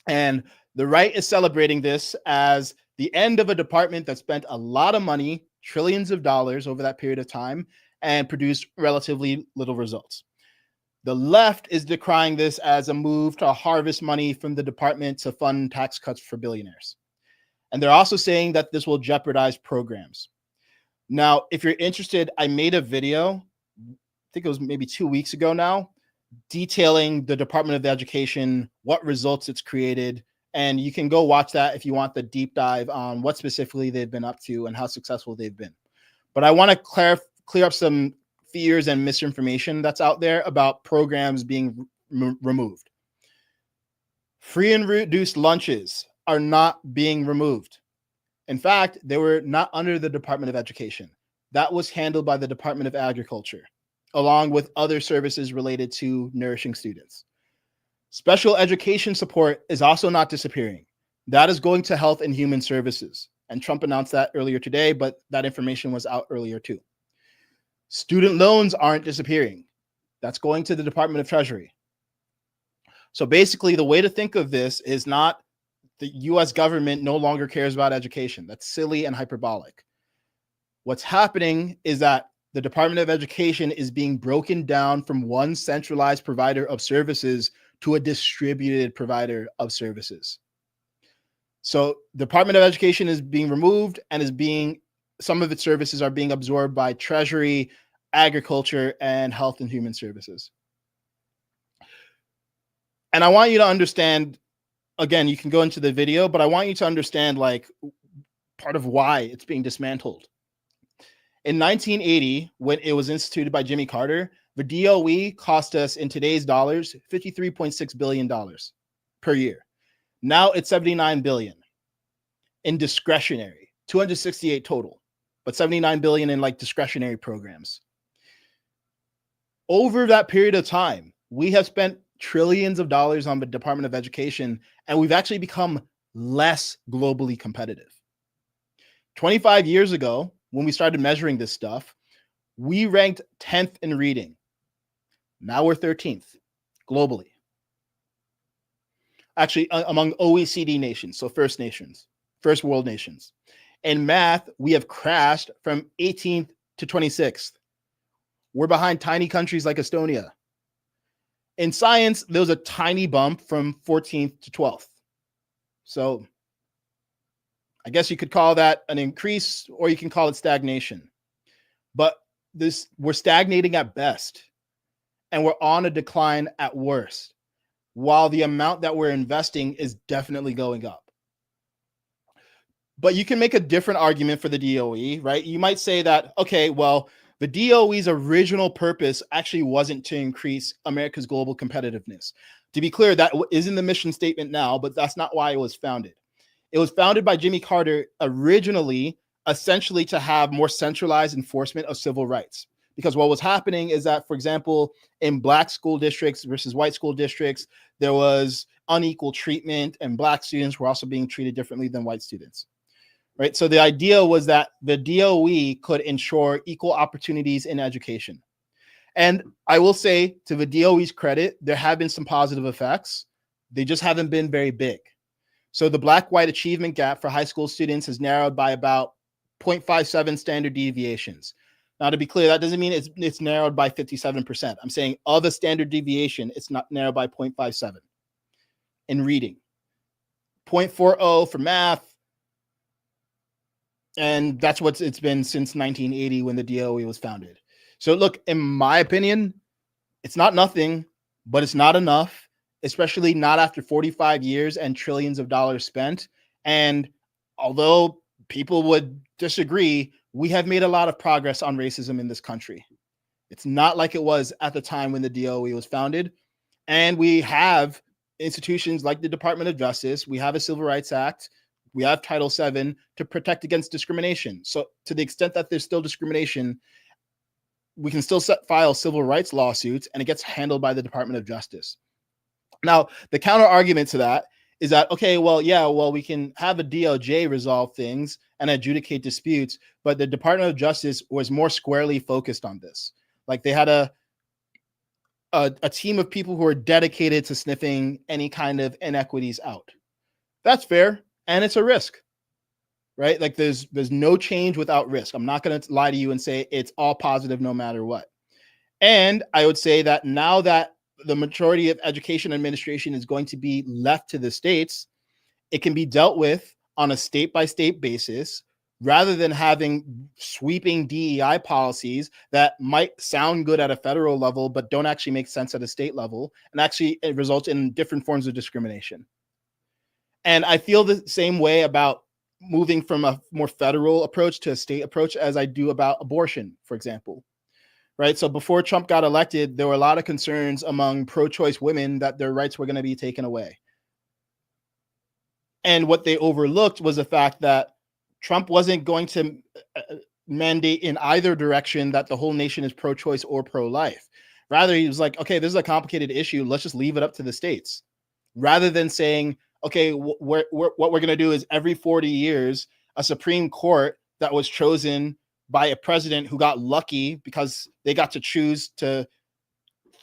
And the right is celebrating this as the end of a department that spent a lot of money, trillions of dollars over that period of time, and produced relatively little results. The left is decrying this as a move to harvest money from the department to fund tax cuts for billionaires. And they're also saying that this will jeopardize programs. Now, if you're interested, I made a video, I think it was maybe 2 weeks ago now, detailing the Department of Education, what results it's created, And you can go watch that if you want the deep dive on what specifically they've been up to and how successful they've been. But I want to clear up some fears and misinformation that's out there about programs being removed. Free and reduced lunches are not being removed. In fact, they were not under the Department of Education. That was handled by the Department of Agriculture, along with other services related to nourishing students. Special education support is also not disappearing. That is going to Health and Human Services. And Trump announced that earlier today, but that information was out earlier too. Student loans aren't disappearing. That's going to the Department of Treasury. So basically, the way to think of this is not the US government no longer cares about education. That's silly and hyperbolic. What's happening is that the Department of Education is being broken down from one centralized provider of services to a distributed provider of services. So the Department of Education is being removed and some of its services are being absorbed by Treasury, Agriculture, and Health and Human Services. And I want you to understand, again, you can go into the video, but I want you to understand like part of why it's being dismantled. In 1980, when it was instituted by Jimmy Carter, the DOE cost us in today's dollars $53.6 billion per year. Now it's $79 billion in discretionary, 268 total, but $79 billion in like discretionary programs. Over that period of time, we have spent trillions of dollars on the Department of Education, and we've actually become less globally competitive. 25 years ago, when we started measuring this stuff, we ranked 10th in reading. Now we're 13th globally. Actually, among OECD nations, so first world nations. In math, we have crashed from 18th to 26th. We're behind tiny countries like Estonia. In science, there was a tiny bump from 14th to 12th. So I guess you could call that an increase, or you can call it stagnation. But we're stagnating at best, and we're on a decline at worst, while the amount that we're investing is definitely going up. But you can make a different argument for the DOE, right? You might say that, okay, well, the DOE's original purpose actually wasn't to increase America's global competitiveness. To be clear, that is in the mission statement now, but that's not why it was founded. It was founded by Jimmy Carter originally, essentially to have more centralized enforcement of civil rights. Because what was happening is that, for example, in Black school districts versus white school districts, there was unequal treatment, and Black students were also being treated differently than white students. Right. So the idea was that the DOE could ensure equal opportunities in education. And I will say, to the DOE's credit, there have been some positive effects. They just haven't been very big. So the Black-white achievement gap for high school students has narrowed by about 0.57 standard deviations. Now, to be clear, that doesn't mean it's narrowed by 57%. I'm saying of a standard deviation, it's not narrowed by 0.57 in reading. 0.40 for math. And that's what it's been since 1980 when the DOE was founded. So look, in my opinion, it's not nothing, but it's not enough, especially not after 45 years and trillions of dollars spent. And although people would disagree, we have made a lot of progress on racism in this country. It's not like it was at the time when the DOE was founded. And we have institutions like the Department of Justice. We have a Civil Rights Act. We have Title VII to protect against discrimination. So to the extent that there's still discrimination, we can still file civil rights lawsuits, and it gets handled by the Department of Justice. Now, the counter argument to that is that, okay, well, yeah, well, we can have a DOJ resolve things and adjudicate disputes, but the Department of Justice was more squarely focused on this. Like they had a team of people who are dedicated to sniffing any kind of inequities out. That's fair. And it's a risk, right? Like there's no change without risk. I'm not going to lie to you and say it's all positive no matter what. And I would say that now that the majority of education administration is going to be left to the states, it can be dealt with on a state-by-state basis rather than having sweeping DEI policies that might sound good at a federal level but don't actually make sense at a state level, and actually it results in different forms of discrimination. And I feel the same way about moving from a more federal approach to a state approach as I do about abortion, for example. Right. So before Trump got elected, there were a lot of concerns among pro-choice women that their rights were going to be taken away. And what they overlooked was the fact that Trump wasn't going to mandate in either direction that the whole nation is pro-choice or pro-life. Rather, he was like, okay, this is a complicated issue. Let's just leave it up to the states. Rather than saying, okay, what we're going to do is every 40 years, a Supreme Court that was chosen by a president who got lucky because they got to choose to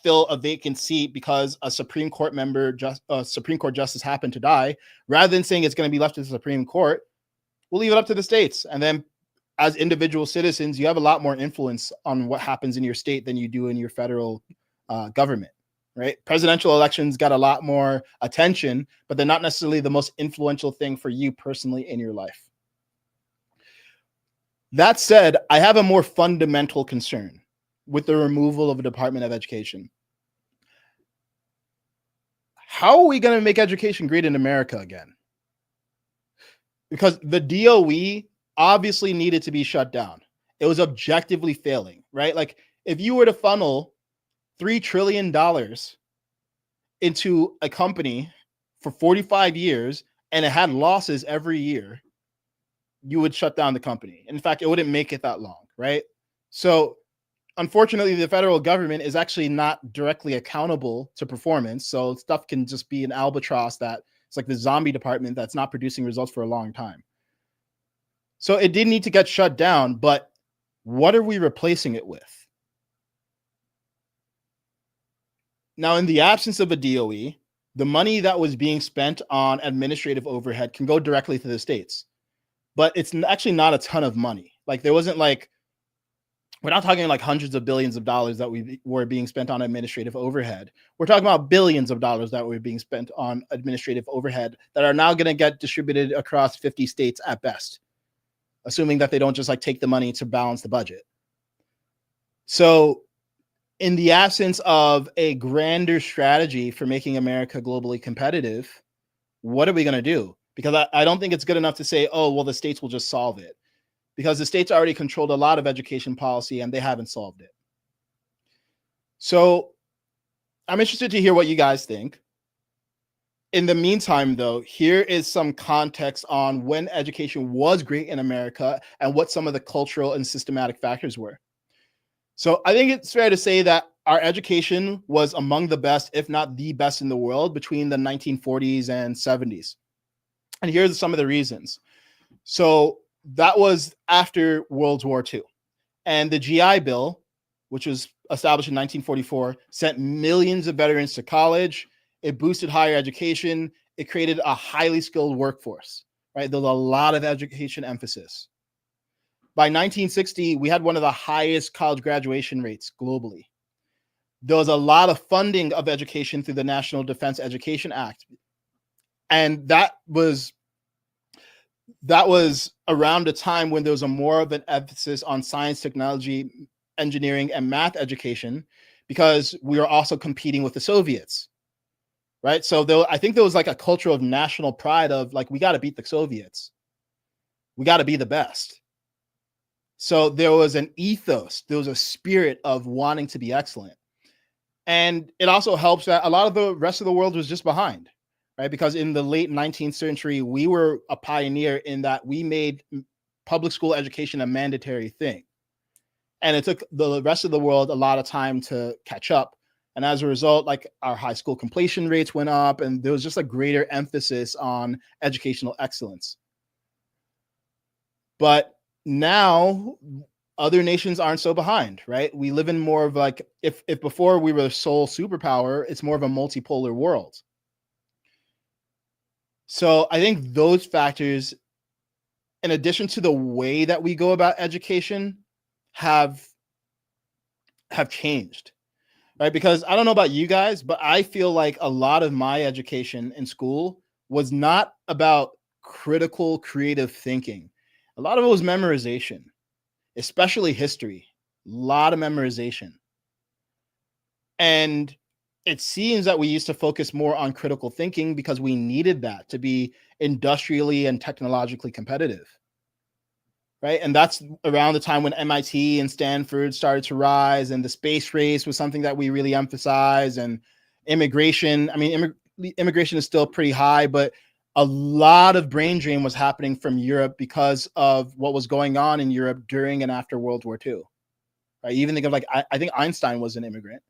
fill a vacant seat because a Supreme Court Supreme Court justice happened to die, rather than saying it's going to be left to the Supreme Court, we'll leave it up to the states. And then as individual citizens, you have a lot more influence on what happens in your state than you do in your federal government, right? Presidential elections got a lot more attention, but they're not necessarily the most influential thing for you personally in your life. That said, I have a more fundamental concern with the removal of the Department of Education. How are we going to make education great in America again? Because the DOE obviously needed to be shut down. It was objectively failing, right? Like if you were to funnel $3 trillion into a company for 45 years and it had losses every year, you would shut down the company. In fact, it wouldn't make it that long, right? So unfortunately, the federal government is actually not directly accountable to performance. So stuff can just be an albatross that it's like the zombie department that's not producing results for a long time. So it did need to get shut down, but what are we replacing it with? Now, in the absence of a DOE, the money that was being spent on administrative overhead can go directly to the states, but it's actually not a ton of money. Like there wasn't like, we're not talking like hundreds of billions of dollars that were being spent on administrative overhead. We're talking about billions of dollars that were being spent on administrative overhead that are now going to get distributed across 50 states at best, assuming that they don't just like take the money to balance the budget. So in the absence of a grander strategy for making America globally competitive, what are we going to do? Because I don't think it's good enough to say, oh, well, the states will just solve it. Because the states already controlled a lot of education policy and they haven't solved it. So I'm interested to hear what you guys think. In the meantime, though, here is some context on when education was great in America and what some of the cultural and systematic factors were. So I think it's fair to say that our education was among the best, if not the best in the world between the 1940s and 70s. And here's some of the reasons. So that was after World War II. And the GI Bill, which was established in 1944, sent millions of veterans to college. It boosted higher education. It created a highly skilled workforce, right? There was a lot of education emphasis. By 1960, we had one of the highest college graduation rates globally. There was a lot of funding of education through the National Defense Education Act. And that was around a time when there was a more of an emphasis on science, technology, engineering, and math education, because we were also competing with the Soviets, right? So I think there was like a culture of national pride of like, we got to beat the Soviets. We got to be the best. So there was an ethos, there was a spirit of wanting to be excellent. And it also helps that a lot of the rest of the world was just behind, right? Because in the late 19th century, we were a pioneer in that we made public school education a mandatory thing. And it took the rest of the world a lot of time to catch up. And as a result, like our high school completion rates went up and there was just a greater emphasis on educational excellence. But now other nations aren't so behind, right? We live in more of like, if before we were the sole superpower, it's more of a multipolar world. So I think those factors, in addition to the way that we go about education, have changed, right? Because I don't know about you guys, but I feel like a lot of my education in school was not about critical, creative thinking. A lot of it was memorization, especially history, a lot of memorization. And it seems that we used to focus more on critical thinking because we needed that to be industrially and technologically competitive. Right. And that's around the time when MIT and Stanford started to rise, and the space race was something that we really emphasize, and immigration. I mean, immigration is still pretty high, but a lot of brain drain was happening from Europe because of what was going on in Europe during and after World War II. Right. You even think of like, I think Einstein was an immigrant.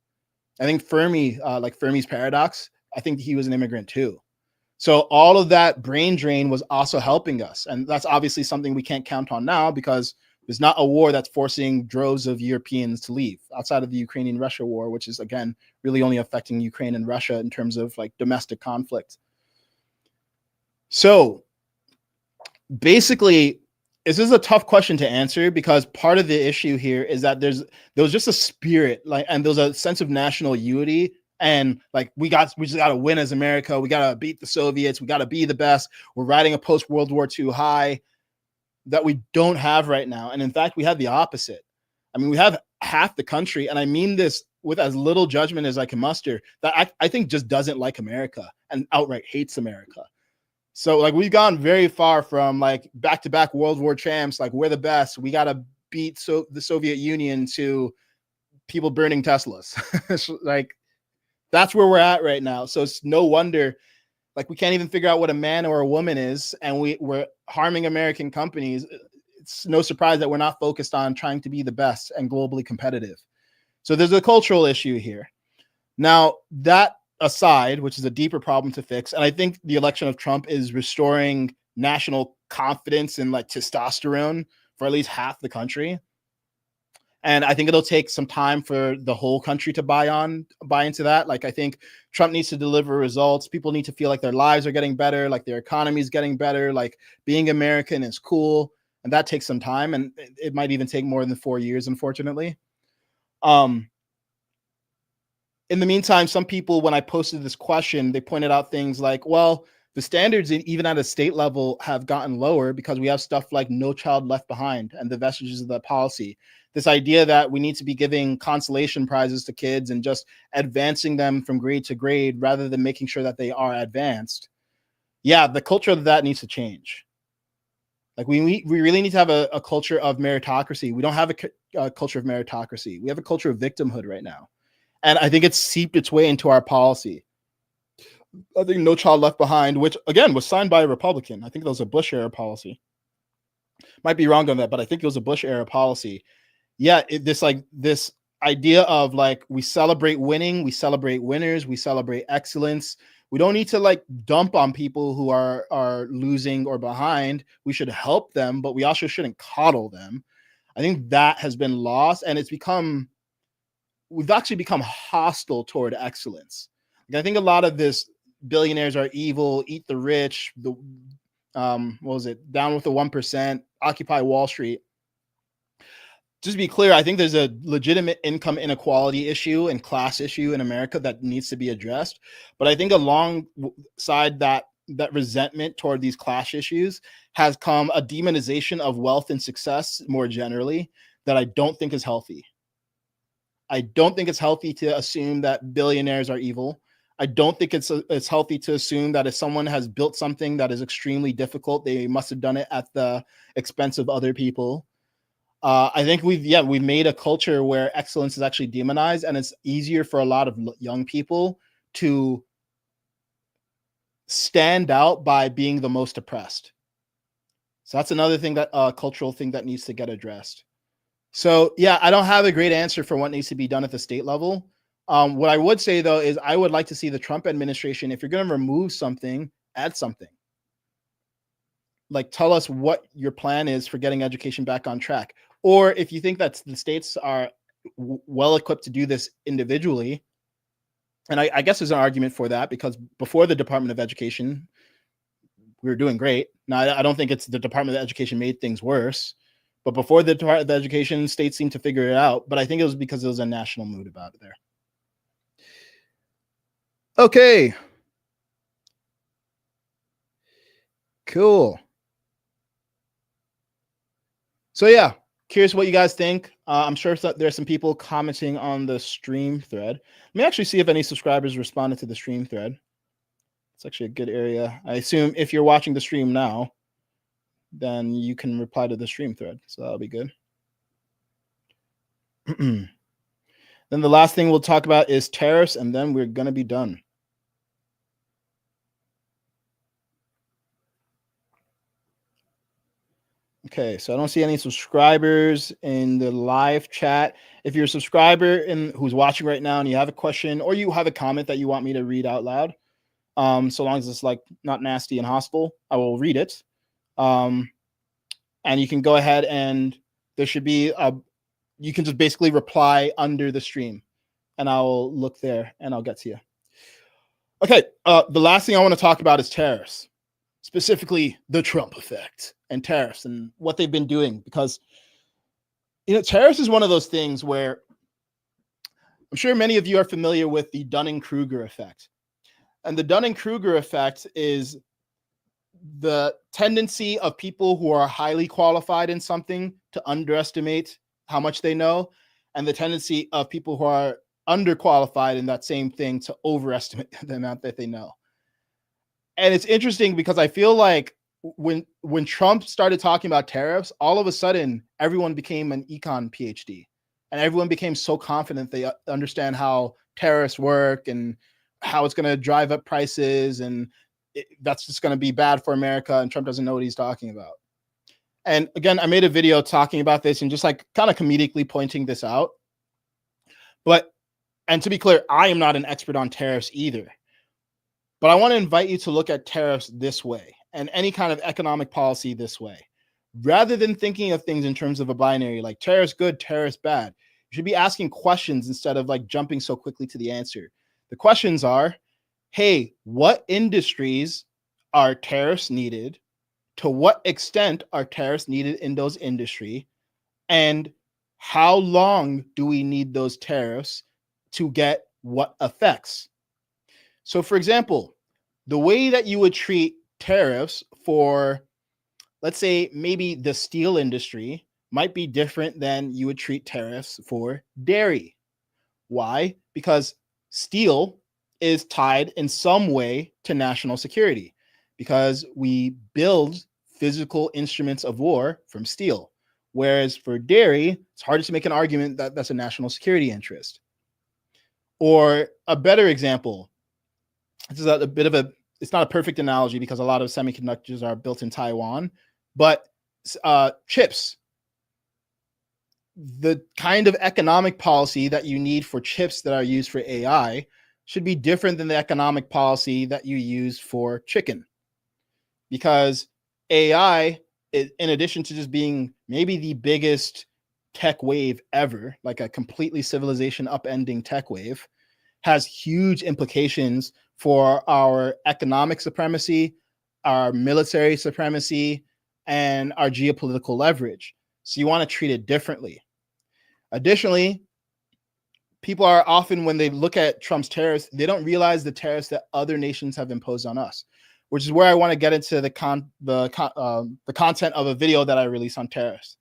I think Fermi, like Fermi's paradox, I think he was an immigrant too. So all of that brain drain was also helping us. And that's obviously something we can't count on now, because there's not a war that's forcing droves of Europeans to leave outside of the Ukrainian-Russia war, which is, again, really only affecting Ukraine and Russia in terms of like domestic conflict. So basically, this is a tough question to answer, because part of the issue here is that there was just a spirit, like, and there's a sense of national unity, and like we just got to win as America. We got to beat the Soviets. We got to be the best. We're riding a post World War II high that we don't have right now. And in fact, we have the opposite. I mean, we have half the country, and I mean this with as little judgment as I can muster, that I think just doesn't like America and outright hates America. So like we've gone very far from like back-to-back World War champs, like we're the best, we got to beat the Soviet Union, to people burning Teslas. Like that's where we're at right now. So it's no wonder, like we can't even figure out what a man or a woman is, and we're harming American companies. It's no surprise that we're not focused on trying to be the best and globally competitive. So there's a cultural issue here. Now, that aside, which is a deeper problem to fix, and I think the election of Trump is restoring national confidence and like testosterone for at least half the country. And I think it'll take some time for the whole country to buy into that. Like, I think Trump needs to deliver results. People need to feel like their lives are getting better, like their economy is getting better, like being American is cool. And that takes some time. And it might even take more than 4 years, unfortunately. In the meantime, some people, when I posted this question, they pointed out things like, well, the standards even at a state level have gotten lower because we have stuff like No Child Left Behind and the vestiges of that policy. This idea that we need to be giving consolation prizes to kids and just advancing them from grade to grade rather than making sure that they are advanced. Yeah, the culture of that needs to change. Like we really need to have a culture of meritocracy. We don't have a culture of meritocracy. We have a culture of victimhood right now. And I think it's seeped its way into our policy. I think No Child Left Behind, which again was signed by a Republican. I think that was a Bush era policy. Might be wrong on that, but I think it was a Bush era policy. Yeah, this idea of like we celebrate winning, we celebrate winners, we celebrate excellence. We don't need to like dump on people who are losing or behind. We should help them, but we also shouldn't coddle them. I think that has been lost, and we've actually become hostile toward excellence. Like, I think a lot of this billionaires are evil, eat the rich, what was it? Down with the 1%, Occupy Wall Street. Just to be clear, I think there's a legitimate income inequality issue and class issue in America that needs to be addressed. But I think alongside that resentment toward these class issues has come a demonization of wealth and success more generally that I don't think is healthy. I don't think it's healthy to assume that billionaires are evil. I don't think it's healthy to assume that if someone has built something that is extremely difficult, they must have done it at the expense of other people. I think we've made a culture where excellence is actually demonized, and it's easier for a lot of young people to stand out by being the most oppressed. So that's another thing, that cultural thing that needs to get addressed. So yeah, I don't have a great answer for what needs to be done at the state level. What I would say though is I would like to see the Trump administration, if you're going to remove something, add something. Like, tell us what your plan is for getting education back on track. Or if you think that the states are well equipped to do this individually, and I guess there's an argument for that, because before the Department of Education, we were doing great. Now, I don't think it's the Department of Education made things worse, but before the Department of Education, states seemed to figure it out. But I think it was because there was a national mood about it there. Okay. Cool. So yeah, curious what you guys think. I'm sure there's some people commenting on the stream thread. Let me actually see if any subscribers responded to the stream thread. It's actually a good area. I assume if you're watching the stream now, then you can reply to the stream thread. So that'll be good. Then the last thing we'll talk about is tariffs, and then we're going to be done. Okay, so I don't see any subscribers in the live chat. If you're a subscriber who's watching right now and you have a question or you have a comment that you want me to read out loud, so long as it's like not nasty and hostile, I will read it. And you can go ahead and there should be you can just basically reply under the stream and I'll look there and I'll get to you. Okay, the last thing I want to talk about is tariffs, specifically the Trump effect and tariffs and what they've been doing, because tariffs is one of those things where I'm sure many of you are familiar with the Dunning-Kruger effect. And the Dunning-Kruger effect is the tendency of people who are highly qualified in something to underestimate how much they know, and the tendency of people who are underqualified in that same thing to overestimate the amount that they know. And it's interesting because I feel like when Trump started talking about tariffs, all of a sudden everyone became an econ PhD and everyone became so confident they understand how tariffs work and how it's going to drive up prices and that's just going to be bad for America, and Trump doesn't know what he's talking about. And again, I made a video talking about this and just like kind of comedically pointing this out. And to be clear, I am not an expert on tariffs either. But I want to invite you to look at tariffs this way and any kind of economic policy this way. Rather than thinking of things in terms of a binary, like tariffs good, tariffs bad, you should be asking questions instead of like jumping so quickly to the answer. The questions are, hey, what industries are tariffs needed? To what extent are tariffs needed in those industries? And how long do we need those tariffs to get what effects? So for example, the way that you would treat tariffs for, let's say, maybe the steel industry might be different than you would treat tariffs for dairy. Why? Because steel is tied in some way to national security because we build physical instruments of war from steel. Whereas for dairy, it's harder to make an argument that that's a national security interest. Or a better example, this is a bit of it's not a perfect analogy because a lot of semiconductors are built in Taiwan, but chips, the kind of economic policy that you need for chips that are used for AI should be different than the economic policy that you use for chicken. Because AI, in addition to just being maybe the biggest tech wave ever, like a completely civilization upending tech wave, has huge implications for our economic supremacy, our military supremacy, and our geopolitical leverage. So you want to treat it differently. Additionally, people are often, when they look at Trump's tariffs, they don't realize the tariffs that other nations have imposed on us, which is where I want to get into the content of a video that I released on tariffs.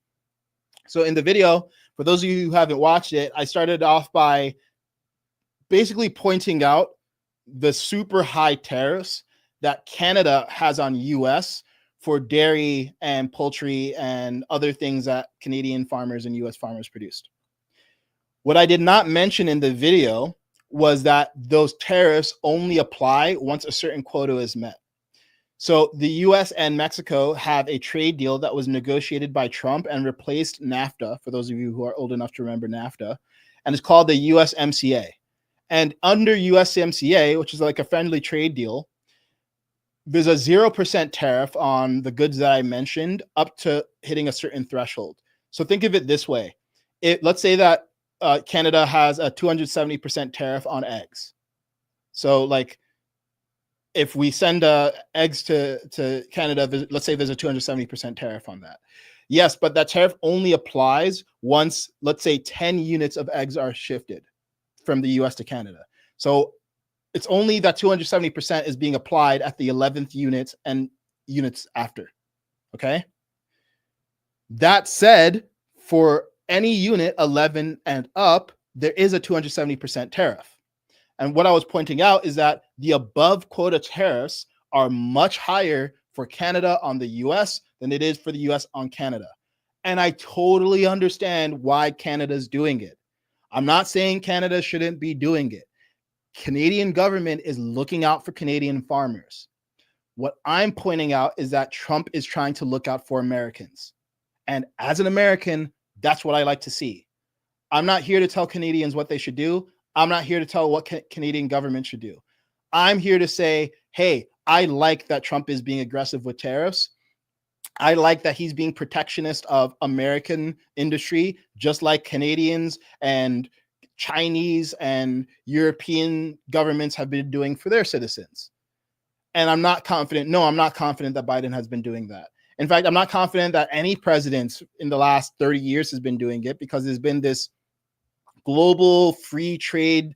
So in the video, for those of you who haven't watched it, I started off by basically pointing out the super high tariffs that Canada has on US for dairy and poultry and other things that Canadian farmers and US farmers produced. What I did not mention in the video was that those tariffs only apply once a certain quota is met. So the US and Mexico have a trade deal that was negotiated by Trump and replaced NAFTA, for those of you who are old enough to remember NAFTA, and it's called the USMCA. And under USMCA, which is like a friendly trade deal, there's a 0% tariff on the goods that I mentioned up to hitting a certain threshold. So think of it this way. Let's say that Canada has a 270% tariff on eggs. So like if we send eggs to Canada, let's say there's a 270% tariff on that. Yes, but that tariff only applies once, let's say 10 units of eggs are shifted from the US to Canada. So it's only that 270% is being applied at the 11th unit and units after. Okay. That said, for any unit 11 and up, there is a 270% tariff. And what I was pointing out is that the above quota tariffs are much higher for Canada on the US than it is for the US on Canada. And I totally understand why Canada's doing it. I'm not saying Canada shouldn't be doing it. Canadian government is looking out for Canadian farmers. What I'm pointing out is that Trump is trying to look out for Americans. And as an American, that's what I like to see. I'm not here to tell Canadians what they should do. I'm not here to tell what Canadian government should do. I'm here to say, hey, I like that Trump is being aggressive with tariffs. I like that he's being protectionist of American industry, just like Canadians and Chinese and European governments have been doing for their citizens. And I'm not confident. No, I'm not confident that Biden has been doing that. In fact, I'm not confident that any president in the last 30 years has been doing it, because there's been this global free trade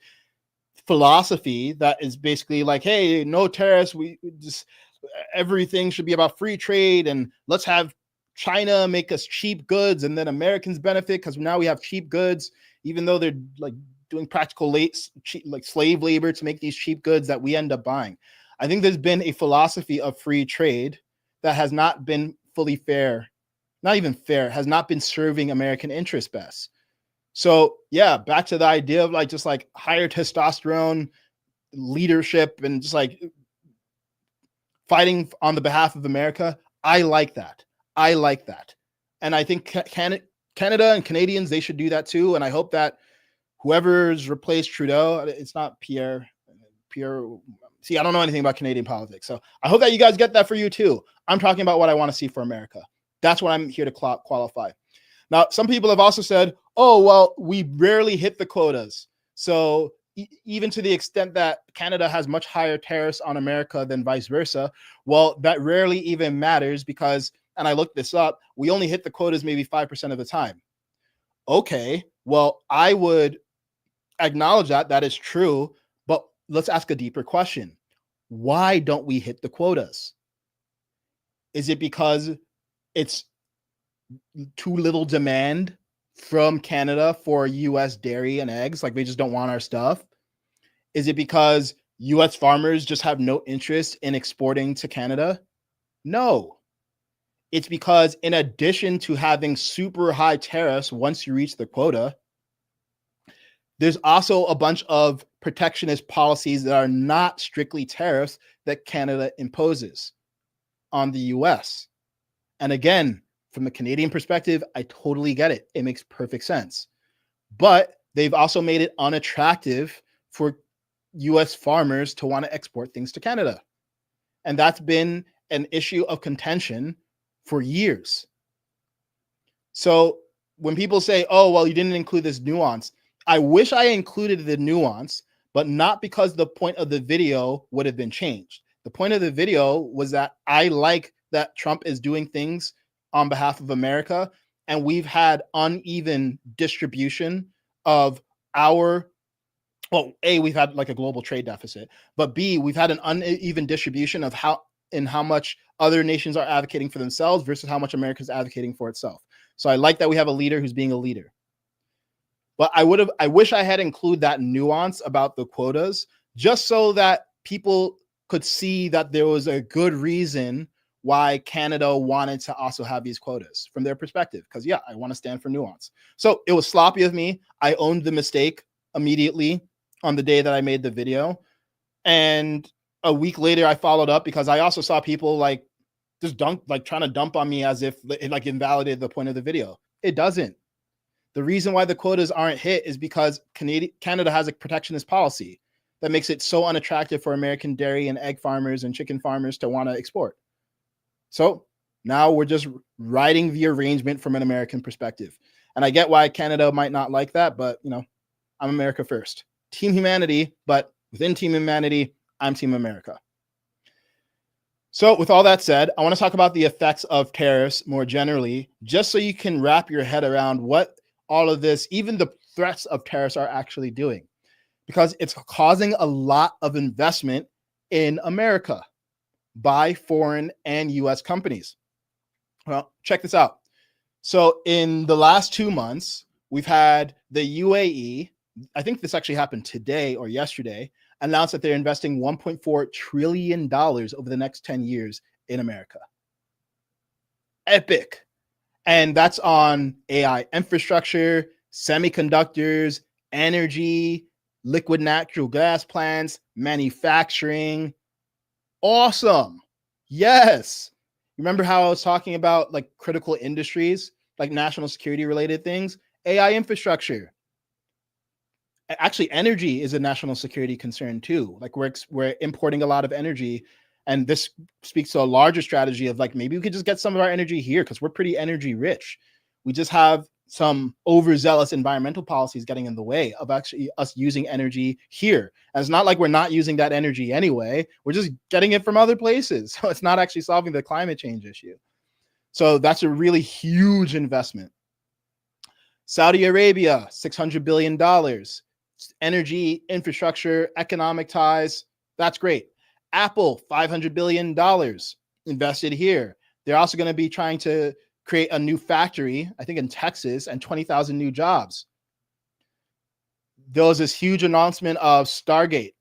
philosophy that is basically like, hey, no tariffs. We just, everything should be about free trade, and let's have China make us cheap goods, and then Americans benefit because now we have cheap goods, even though they're like doing practical like slave labor to make these cheap goods that we end up buying. I think there's been a philosophy of free trade that has not been fully fair, not even fair, has not been serving American interests best. So yeah, back to the idea of like just like higher testosterone leadership and just like fighting on the behalf of America. I like that. I like that. And I think Canada and Canadians, they should do that too. And I hope that whoever's replaced Trudeau, it's not Pierre. See, I don't know anything about Canadian politics. So I hope that you guys get that for you too. I'm talking about what I want to see for America. That's what I'm here to qualify. Now, some people have also said, oh, well, we rarely hit the quotas. So even to the extent that Canada has much higher tariffs on America than vice versa, well, that rarely even matters because, and I looked this up, we only hit the quotas maybe 5% of the time. Okay, well, I would acknowledge that that is true, but let's ask a deeper question. Why don't we hit the quotas? Is it because it's too little demand from Canada for US dairy and eggs? Like they just don't want our stuff? Is it because US farmers just have no interest in exporting to Canada? No. It's because in addition to having super high tariffs once you reach the quota, there's also a bunch of protectionist policies that are not strictly tariffs that Canada imposes on the US. And again, from the Canadian perspective, I totally get it. It makes perfect sense. But they've also made it unattractive for US farmers to want to export things to Canada. And that's been an issue of contention for years. So when people say, oh, well, you didn't include this nuance, I wish I included the nuance, but not because the point of the video would have been changed. The point of the video was that I like that Trump is doing things on behalf of America, and we've had uneven distribution of our, well, A, we've had like a global trade deficit, but B, we've had an uneven distribution of how much other nations are advocating for themselves versus how much America is advocating for itself. So I like that we have a leader who's being a leader. But I wish I had included that nuance about the quotas, just so that people could see that there was a good reason why Canada wanted to also have these quotas from their perspective. Because yeah, I want to stand for nuance. So it was sloppy of me. I owned the mistake immediately on the day that I made the video. And a week later, I followed up because I also saw people like just trying to dump on me as if it like invalidated the point of the video. It doesn't. The reason why the quotas aren't hit is because Canada has a protectionist policy that makes it so unattractive for American dairy and egg farmers and chicken farmers to want to export. So now we're just writing the arrangement from an American perspective. And I get why Canada might not like that, but you know, I'm America first. Team humanity, but within Team humanity, I'm Team America. So with all that said, I want to talk about the effects of tariffs more generally, just so you can wrap your head around what all of this, even the threats of tariffs, are actually doing, because it's causing a lot of investment in America by foreign and US companies. Well, check this out. So in the last 2 months, we've had the UAE, I think this actually happened today or yesterday, announced that they're investing $1.4 trillion over the next 10 years in America. Epic. And that's on AI infrastructure, semiconductors, energy, liquid natural gas plants, manufacturing. Awesome. Yes. Remember how I was talking about like critical industries, like national security related things? AI infrastructure. Actually, energy is a national security concern too. Like we're importing a lot of energy, and this speaks to a larger strategy of like maybe we could just get some of our energy here because we're pretty energy rich. We just have some overzealous environmental policies getting in the way of actually us using energy here. And it's not like we're not using that energy anyway. We're just getting it from other places. So it's not actually solving the climate change issue. So that's a really huge investment. Saudi Arabia, $600 billion. Energy, infrastructure, economic ties. That's great. Apple, $500 billion invested here. They're also going to be trying to create a new factory, I think in Texas, and 20,000 new jobs. There was this huge announcement of Stargate.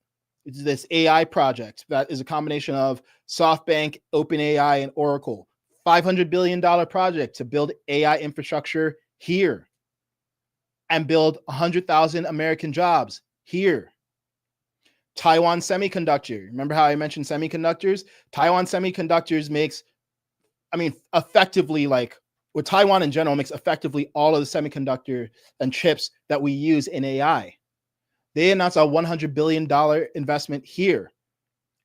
It's this AI project that is a combination of SoftBank, OpenAI, and Oracle. $500 billion project to build AI infrastructure here and build 100,000 American jobs here. Taiwan Semiconductor. Remember how I mentioned semiconductors? Taiwan Semiconductors makes, effectively, like with Taiwan in general, makes effectively all of the semiconductor and chips that we use in AI. They announced a $100 billion investment here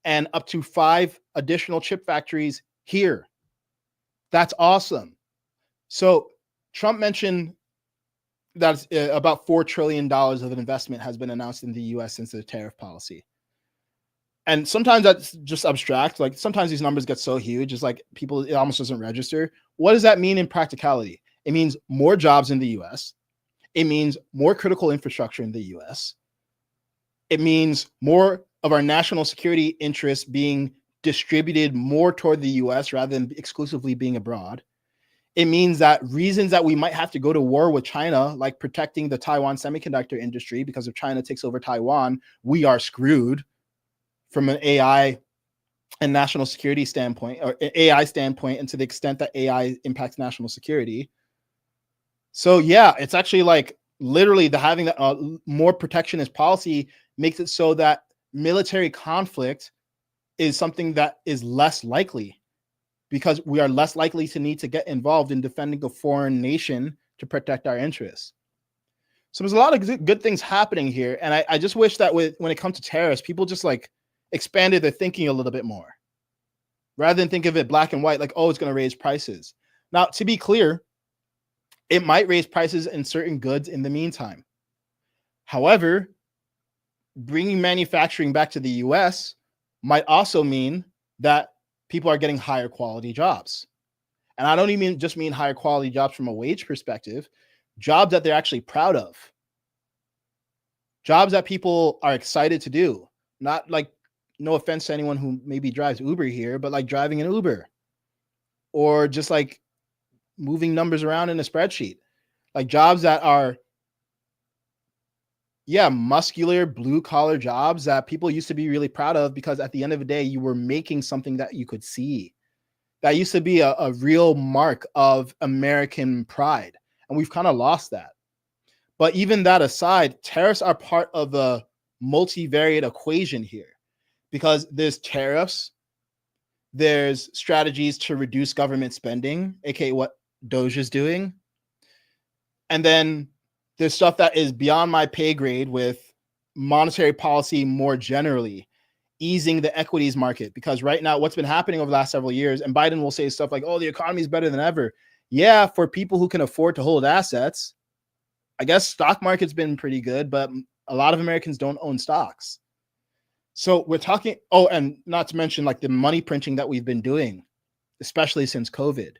and up to 5 additional chip factories here. That's awesome. So Trump mentioned that about $4 trillion of an investment has been announced in the US since the tariff policy. And sometimes that's just abstract. Like sometimes these numbers get so huge, it's like people, it almost doesn't register. What does that mean in practicality? It means more jobs in the US. It means more critical infrastructure in the US. It means more of our national security interests being distributed more toward the US rather than exclusively being abroad. It means that reasons that we might have to go to war with China, like protecting the Taiwan semiconductor industry, because if China takes over Taiwan, we are screwed from an AI and national security standpoint, or AI standpoint, and to the extent that AI impacts national security. So yeah, it's actually like literally the having that more protectionist policy makes it so that military conflict is something that is less likely, because we are less likely to need to get involved in defending a foreign nation to protect our interests. So there's a lot of good things happening here. And I just wish that when it comes to tariffs, people just like expanded their thinking a little bit more, rather than think of it black and white, like, oh, it's going to raise prices. Now, to be clear, it might raise prices in certain goods in the meantime. However, bringing manufacturing back to the US might also mean that people are getting higher quality jobs. And I don't even just mean higher quality jobs from a wage perspective, jobs that they're actually proud of, jobs that people are excited to do. Not like, no offense to anyone who maybe drives Uber here, but like driving an Uber or just like moving numbers around in a spreadsheet, like jobs that are, muscular blue collar jobs that people used to be really proud of, because at the end of the day, you were making something that you could see. That used to be a real mark of American pride. And we've kind of lost that. But even that aside, tariffs are part of the multivariate equation here, because there's tariffs, there's strategies to reduce government spending, aka what Doge is doing. And then there's stuff that is beyond my pay grade with monetary policy more generally, easing the equities market. Because right now, what's been happening over the last several years, and Biden will say stuff like, oh, the economy is better than ever. Yeah, for people who can afford to hold assets, I guess stock market's been pretty good, but a lot of Americans don't own stocks. So we're talking, and not to mention like the money printing that we've been doing, especially since COVID.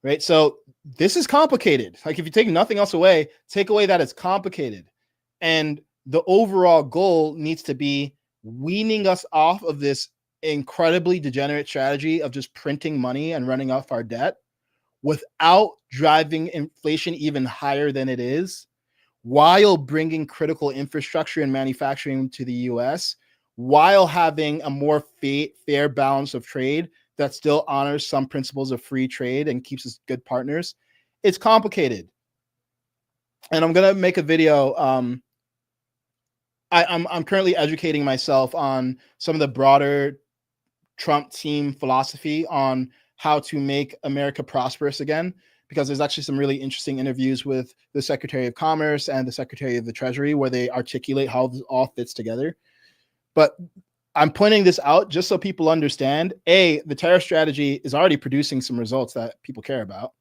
Right. So this is complicated. Like if you take nothing else away, take away that it's complicated. And the overall goal needs to be weaning us off of this incredibly degenerate strategy of just printing money and running off our debt, without driving inflation even higher than it is, while bringing critical infrastructure and manufacturing to the US, while having a more fair balance of trade that still honors some principles of free trade and keeps us good partners. It's complicated. And I'm going to make a video. I'm currently educating myself on some of the broader Trump team philosophy on how to make America prosperous again, because there's actually some really interesting interviews with the Secretary of Commerce and the Secretary of the Treasury where they articulate how this all fits together. But I'm pointing this out just so people understand, A, the tariff strategy is already producing some results that people care about.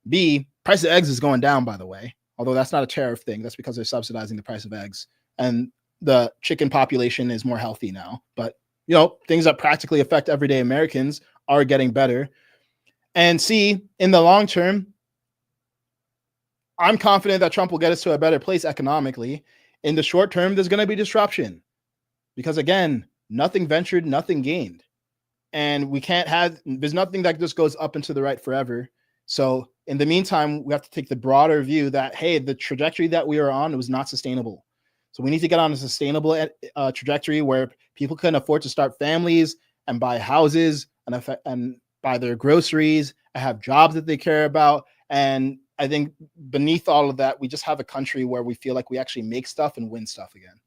B, price of eggs is going down, by the way, although that's not a tariff thing. That's because they're subsidizing the price of eggs. And the chicken population is more healthy now. But, you know, things that practically affect everyday Americans are getting better. And C, in the long term, I'm confident that Trump will get us to a better place economically. In the short term, there's going to be disruption because, again, nothing ventured, nothing gained. And we can't have, there's nothing that just goes up and to the right forever. So in the meantime, we have to take the broader view that, hey, the trajectory that we are on was not sustainable. So we need to get on a sustainable trajectory where people can afford to start families and buy houses and buy their groceries and have jobs that they care about. And I think beneath all of that, we just have a country where we feel like we actually make stuff and win stuff again.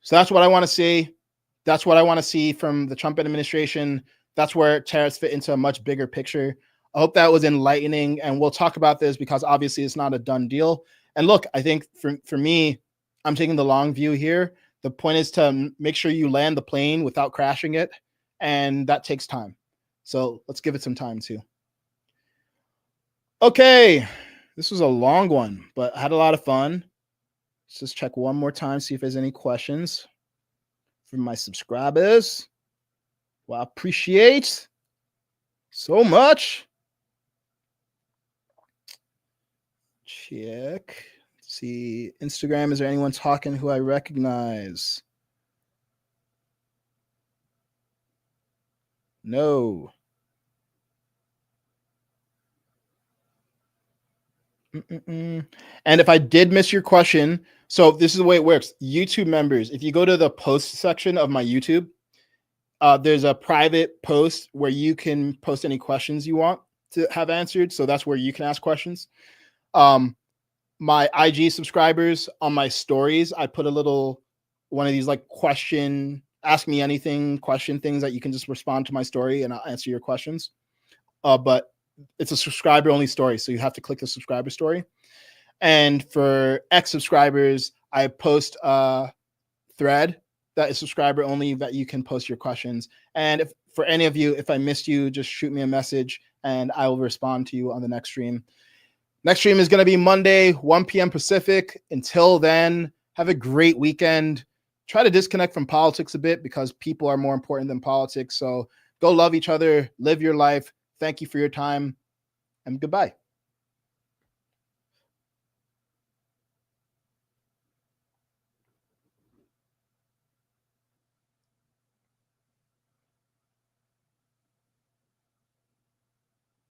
So that's what I want to see. That's what I want to see from the Trump administration. That's where tariffs fit into a much bigger picture. I hope that was enlightening, and we'll talk about this because obviously it's not a done deal. And look, I think for me, I'm taking the long view here. The point is to make sure you land the plane without crashing it, and that takes time. So let's give it some time too. Okay, this was a long one, but I had a lot of fun. Let's just check one more time, see if there's any questions from my subscribers. Well, I appreciate so much. Check. Let's see, Instagram, is there anyone talking who I recognize? No. And if I did miss your question, so this is the way it works. YouTube members, if you go to the post section of my YouTube, there's a private post where you can post any questions you want to have answered. So that's where you can ask questions. My IG subscribers, on my stories, I put a little one of these like question, ask me anything question things that you can just respond to my story and I'll answer your questions. But it's a subscriber only story, so you have to click the subscriber story. And for X subscribers, I post a thread that is subscriber only that you can post your questions. And if for any of you, if I missed you, just shoot me a message and I will respond to you on the next stream. Next stream is going to be Monday, 1 p.m. Pacific. Until then, have a great weekend. Try to disconnect from politics a bit because people are more important than politics. So go love each other, live your life. Thank you for your time, and goodbye.